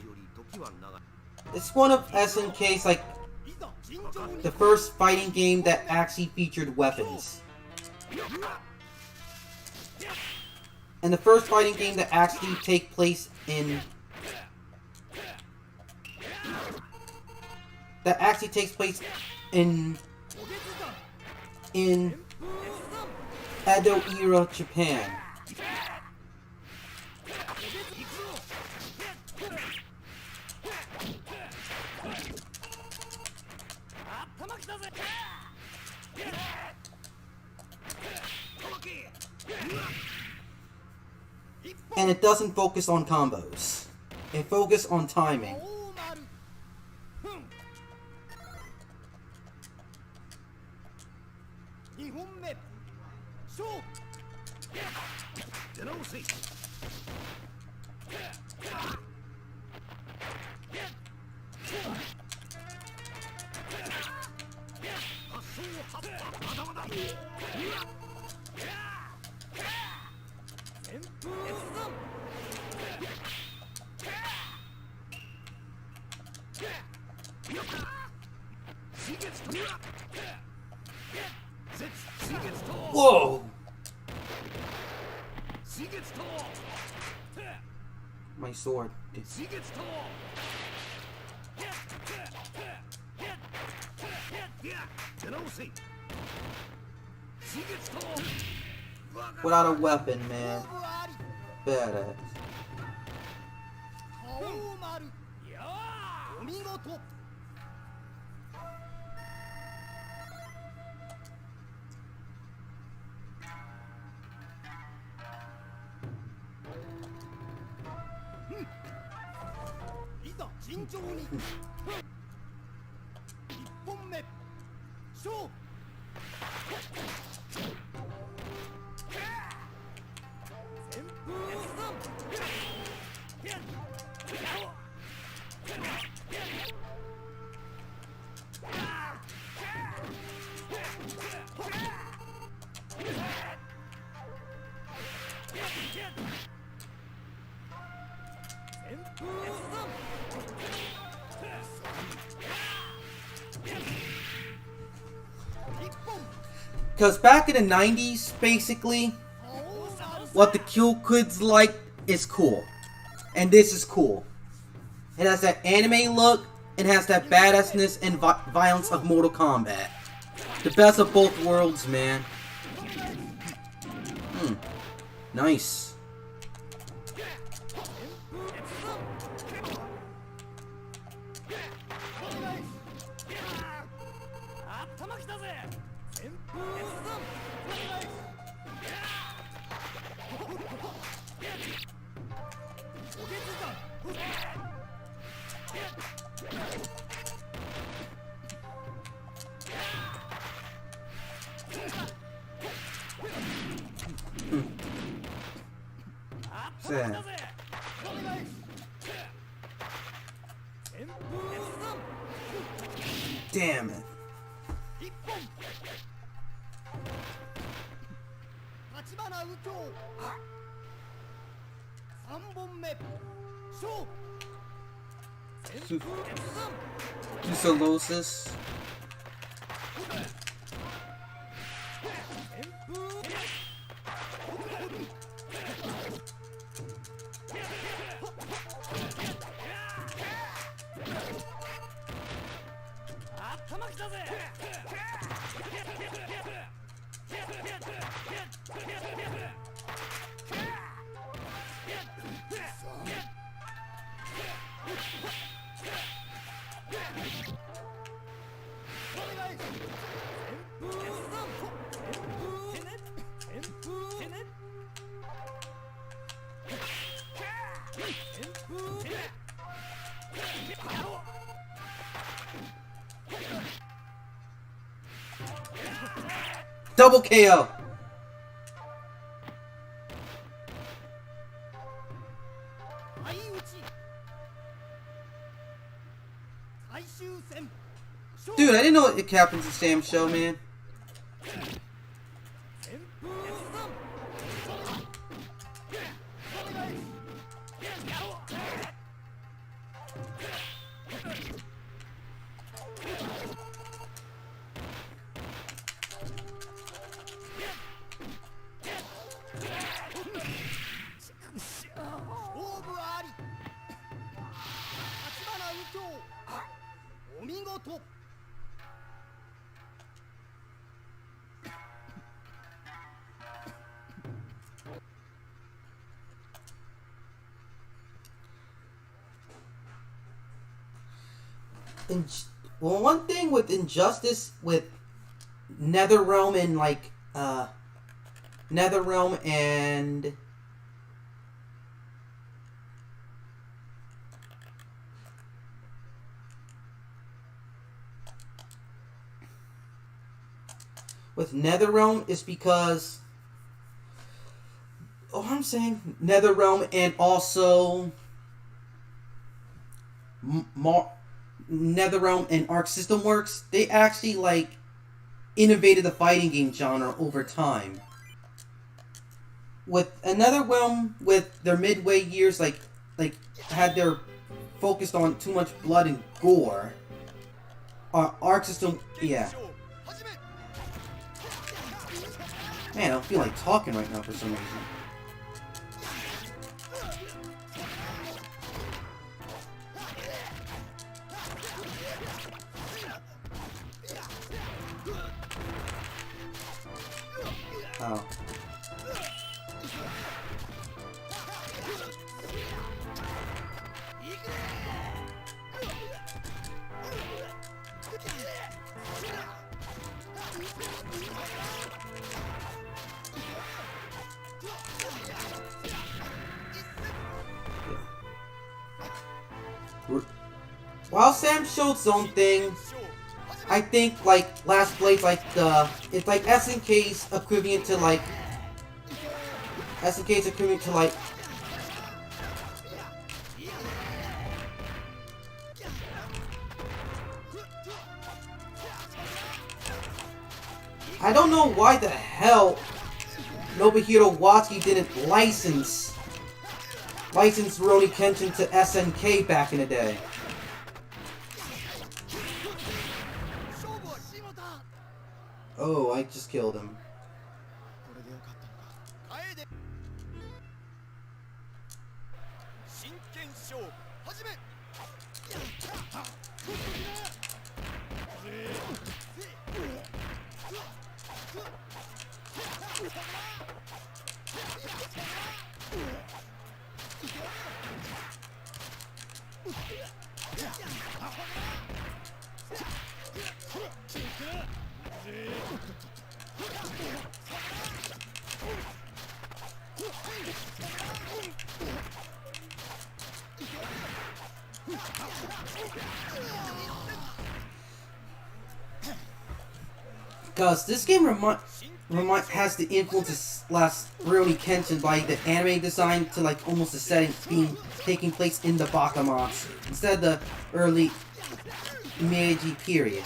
It's one of SNK's, like, the first fighting game that actually featured weapons. And the first fighting game that actually take place in... that actually takes place in Edo era Japan. And it doesn't focus on combos. It focuses on timing. Whoa! My sword. Without a weapon, man. Badass. Because back in the 90s, basically, what the cool kids like is cool. And this is cool. It has that anime look, it has that badassness and violence of Mortal Kombat. The best of both worlds, man. Nice. Sad. Damn it. Solosis. Double KO. Dude, I didn't know it happens in Sam's show, man. Well, one thing with Injustice, with NetherRealm and like NetherRealm and with NetherRealm is because I'm saying NetherRealm and also NetherRealm and Arc System Works, they actually like innovated the fighting game genre over time. With NetherRealm, with their midway years, like had their focused on too much blood and gore. Arc System, yeah. Man, I don't feel like talking right now for some reason. Oh. While Sam showed his own thing, I think like Last Blade, like it's like SNK's equivalent to like I don't know why the hell Nobuhiro Watsuki didn't license Rurouni Kenshin to SNK back in the day. Oh, I just killed him. Because this game has the influence of last Rurouni Kenshin by the anime design to like almost the setting taking place in the Bakamats instead of the early Meiji period.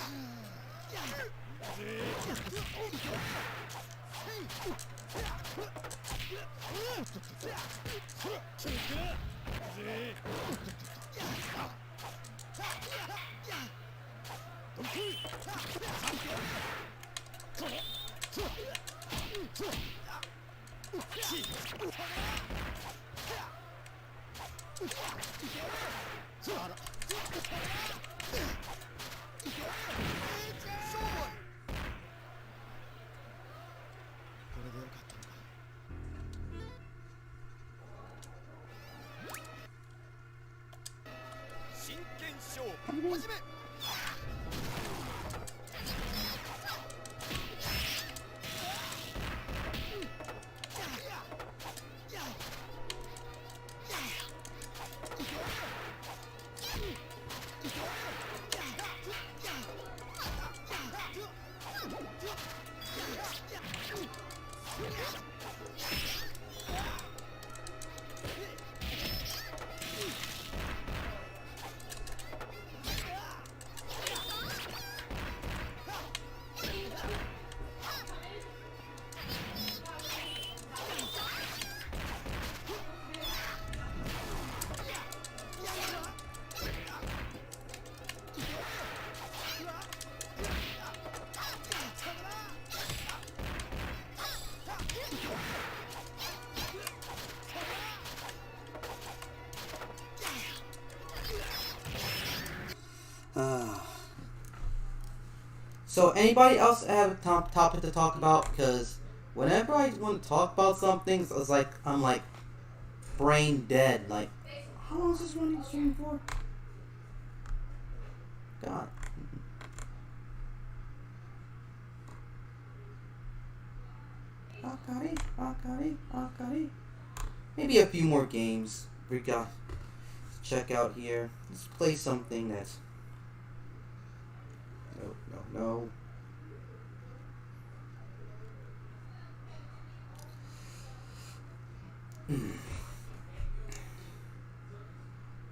So anybody else have a topic to talk about? Because whenever I want to talk about something, it's like I'm like brain dead. Like, how long is this running stream for? God. Akari, Akari, Akari. Maybe a few more games we got to check out here. Let's play something that's no.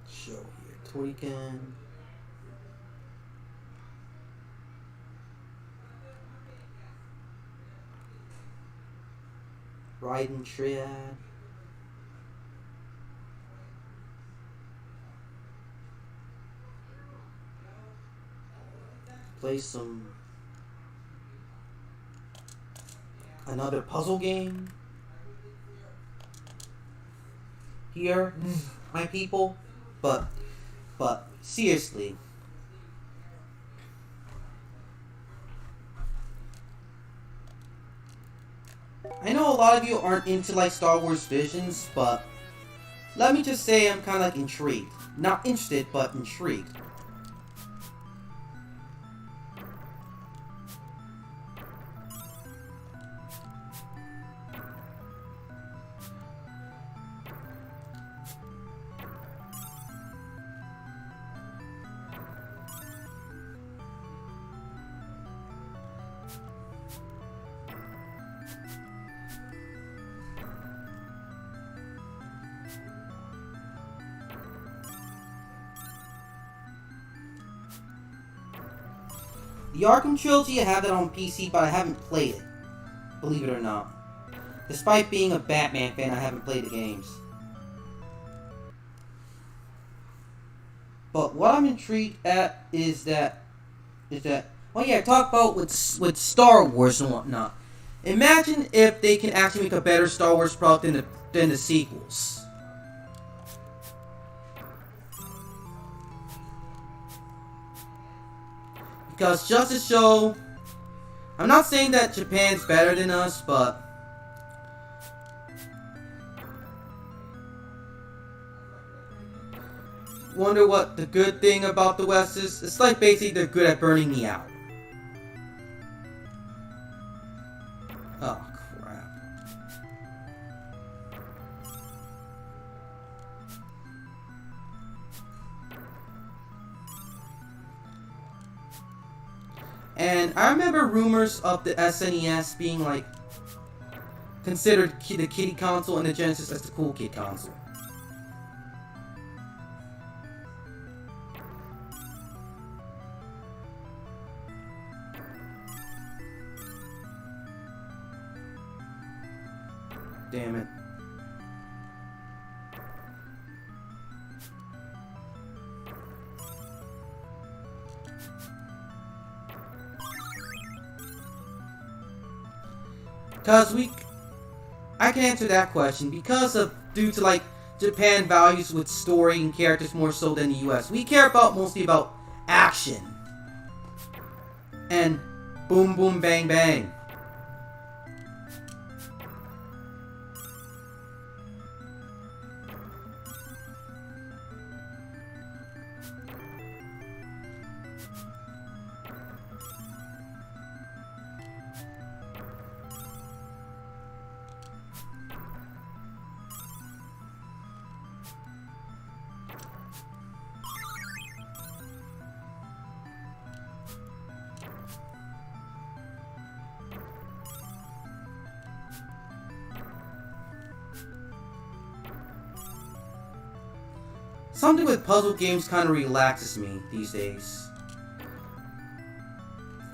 Show here, Toykin. Raiden Triad. Play some another puzzle game here, my people. But seriously, I know a lot of you aren't into like Star Wars Visions, but let me just say I'm kind of like intrigued. Not interested, but intrigued. The Arkham Trilogy, I have that on PC, but I haven't played it. Believe it or not. Despite being a Batman fan, I haven't played the games. But what I'm intrigued at is that oh yeah, talk about with Star Wars and whatnot. Imagine if they can actually make a better Star Wars product than the sequels. Because just to show, I'm not saying that Japan's better than us, but wonder what the good thing about the West is? It's like basically they're good at burning me out. Oh, crap. And I remember rumors of the SNES being like considered the kiddie console and the Genesis as the cool kid console. Damn it. Because I can answer that question because of due to like Japan values with story and characters more so than the US. We care mostly about action and boom boom bang bang. Something with puzzle games kind of relaxes me these days.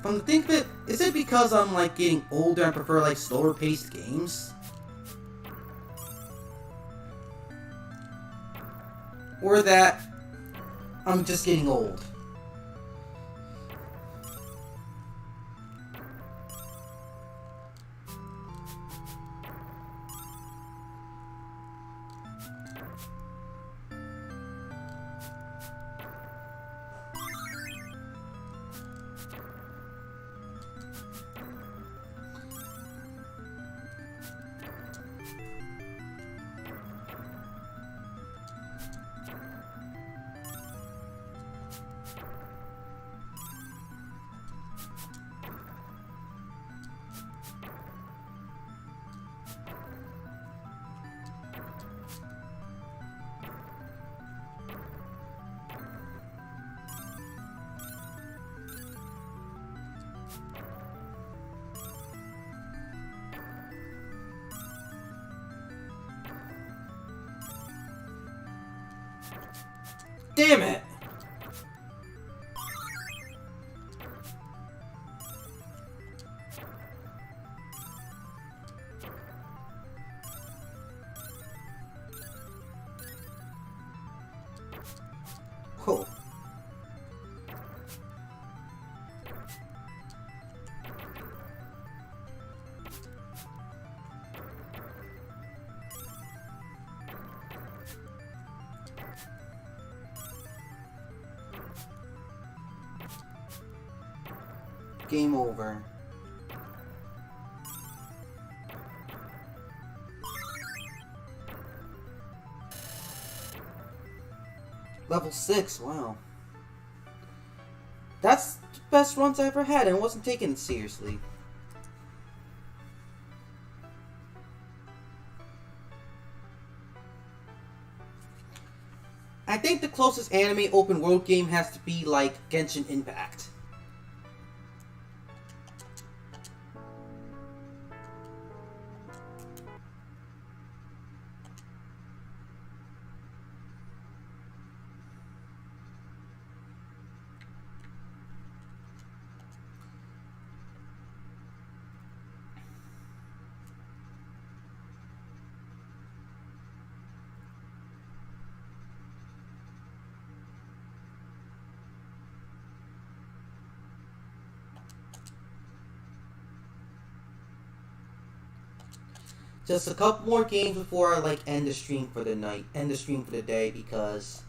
From the think of it, is it because I'm like getting older and prefer like slower paced games? Or that I'm just getting old? Damn it! Cool. Game over. Level 6, wow. That's the best runs I ever had, and I wasn't taking it seriously. I think the closest anime open world game has to be like Genshin Impact. Just a couple more games before I like end the stream for the night, end the stream for the day, because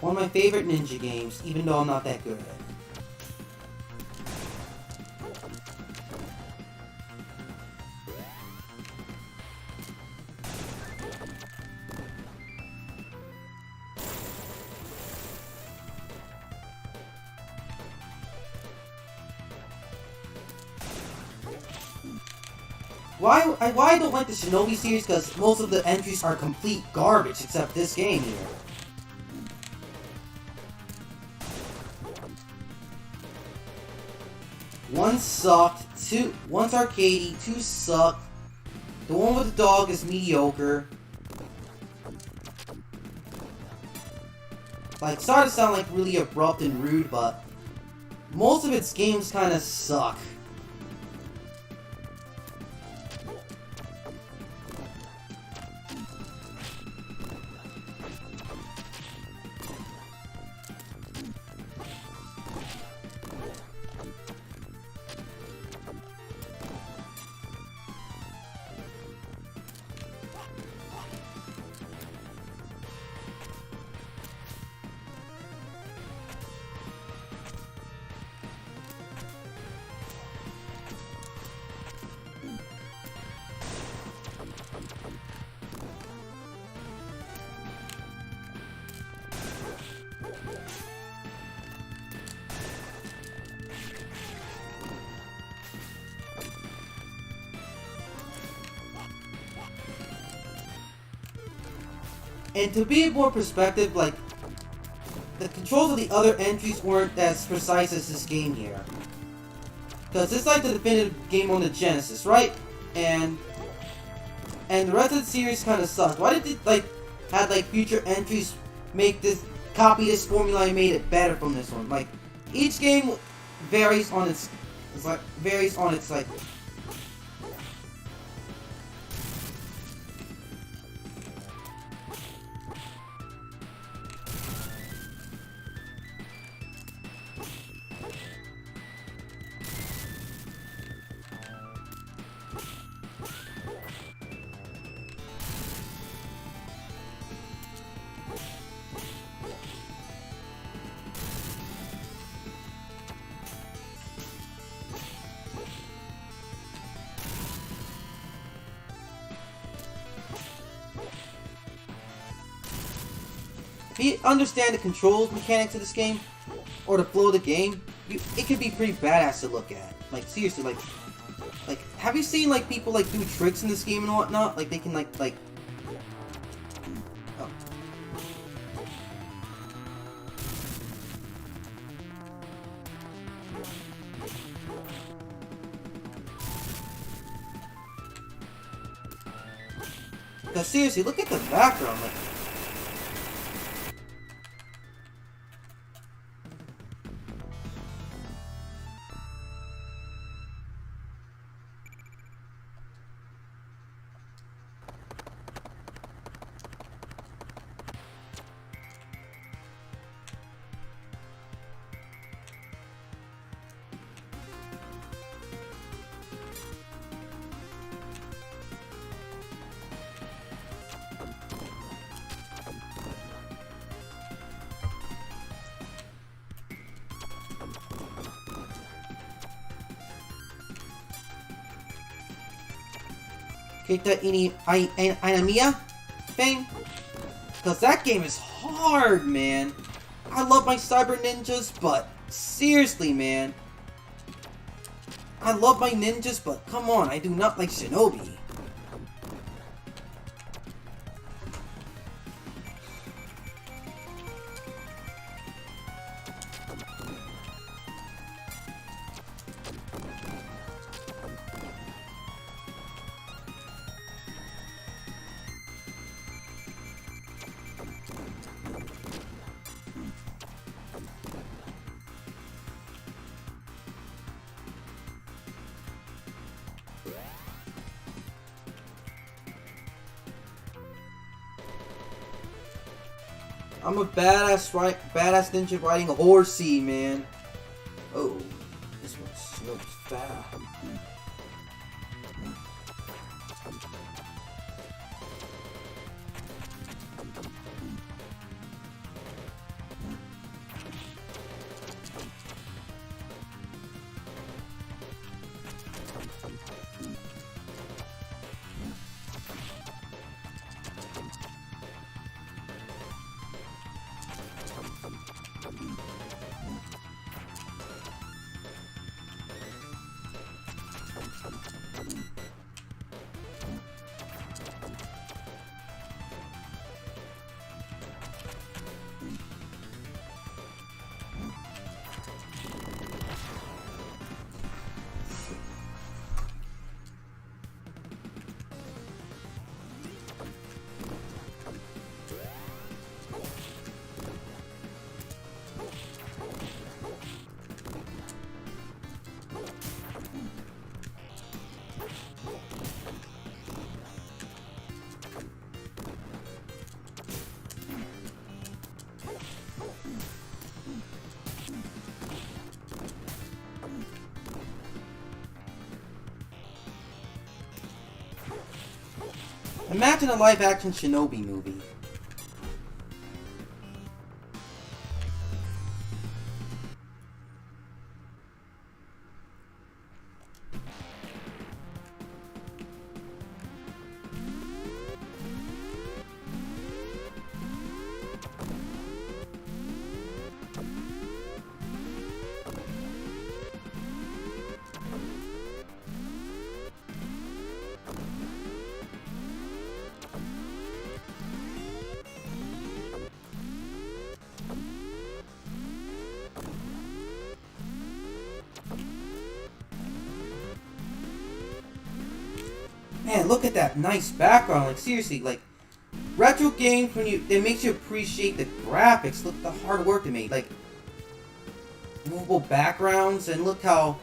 one of my favorite ninja games, even though I'm not that good at it. Why I don't like the Shinobi series, because most of the entries are complete garbage, except this game here. One sucked, one's arcadey, two sucked. The one with the dog is mediocre. Like, sorry to sound like really abrupt and rude, but most of its games kind of suck. And to be more perspective, like, the controls of the other entries weren't as precise as this game here. Because it's like the definitive game on the Genesis, right? And the rest of the series kind of sucked. Why did it, like, have, like, future entries make this, copy this formula and made it better from this one? Like, each game varies on its, like, if you understand the controls mechanics of this game, or the flow of the game, it can be pretty badass to look at. Like, seriously, like, have you seen, like, people, like, do tricks in this game and whatnot? Like, they can, like, oh. Now, seriously, look at the background, like, Kita ini Inamiya thing? Because that game is hard, man. I love my cyber ninjas, but seriously, man. I love my ninjas, but come on, I do not like Shinobi. I'm a badass ninja riding a horsey, man. Oh, this one smokes fast. Imagine a live-action Shinobi movie. Man, look at that nice background. Like, seriously, like, retro games, it makes you appreciate the graphics. Look at the hard work they made. Like, movable backgrounds, and look how...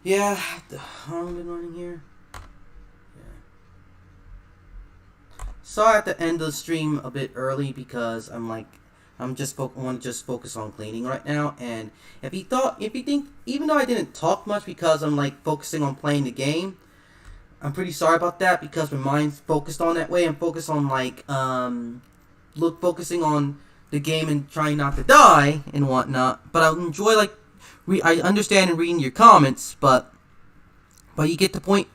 Yeah, how long have I been running here? So I have to end the stream a bit early because I'm just want to just focus on cleaning right now. And if you think, even though I didn't talk much because I'm like focusing on playing the game, I'm pretty sorry about that because my mind's focused on that way. I'm focused on focusing on the game and trying not to die and whatnot. But I enjoy I understand and reading your comments, but you get the point.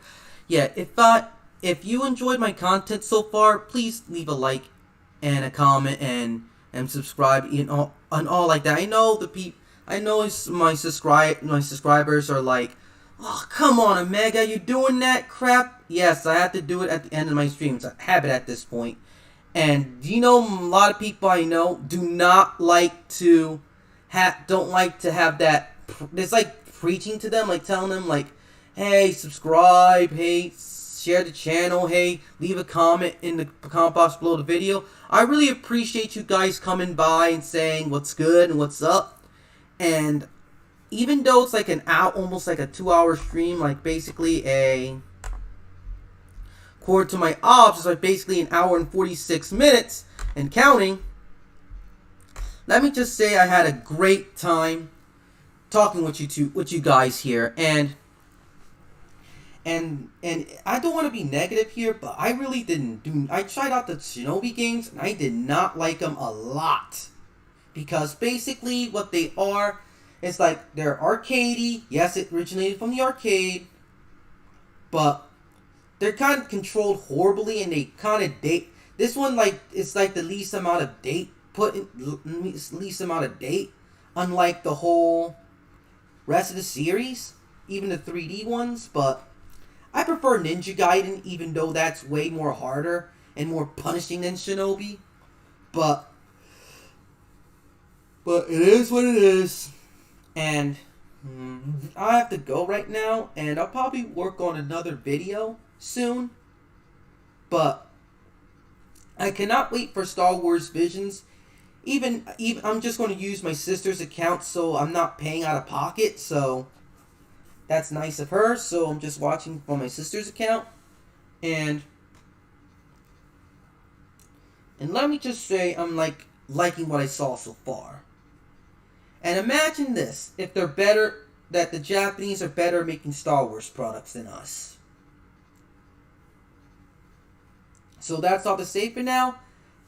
Yeah, if you enjoyed my content so far, please leave a like and a comment and subscribe and all like that. I know my subscribers are like, oh come on, Omega, you doing that crap? Yes, I have to do it at the end of my stream. It's a habit at this point. And you know, a lot of people I know do not like to don't like to have that. It's like preaching to them, like telling them like, hey, subscribe, hey, share the channel, hey, leave a comment in the comment box below the video. I really appreciate you guys coming by and saying what's good and what's up. And even though it's like an hour, almost like a 2-hour stream, like basically according to my ops, it's like basically an hour and 46 minutes and counting. Let me just say I had a great time talking with you guys here, and I don't want to be negative here, but I really didn't do. I tried out the Shinobi games, and I did not like them a lot because basically what they are, it's like they're arcadey. Yes, it originated from the arcade, but they're kind of controlled horribly, and they kind of date. This one it's like the least amount of date least amount of date, unlike the whole rest of the series, even the 3D ones, but. I prefer Ninja Gaiden, even though that's way more harder and more punishing than Shinobi. But it is what it is. And I have to go right now, and I'll probably work on another video soon. But I cannot wait for Star Wars Visions. Even I'm just going to use my sister's account, so I'm not paying out of pocket, so that's nice of her. So I'm just watching from my sister's account. And let me just say I'm liking what I saw so far. And imagine this, if they're better, that the Japanese are better making Star Wars products than us. So that's all to say for now.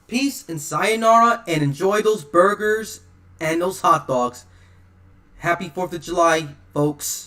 Peace and sayonara, and enjoy those burgers and those hot dogs. Happy 4th of July, folks.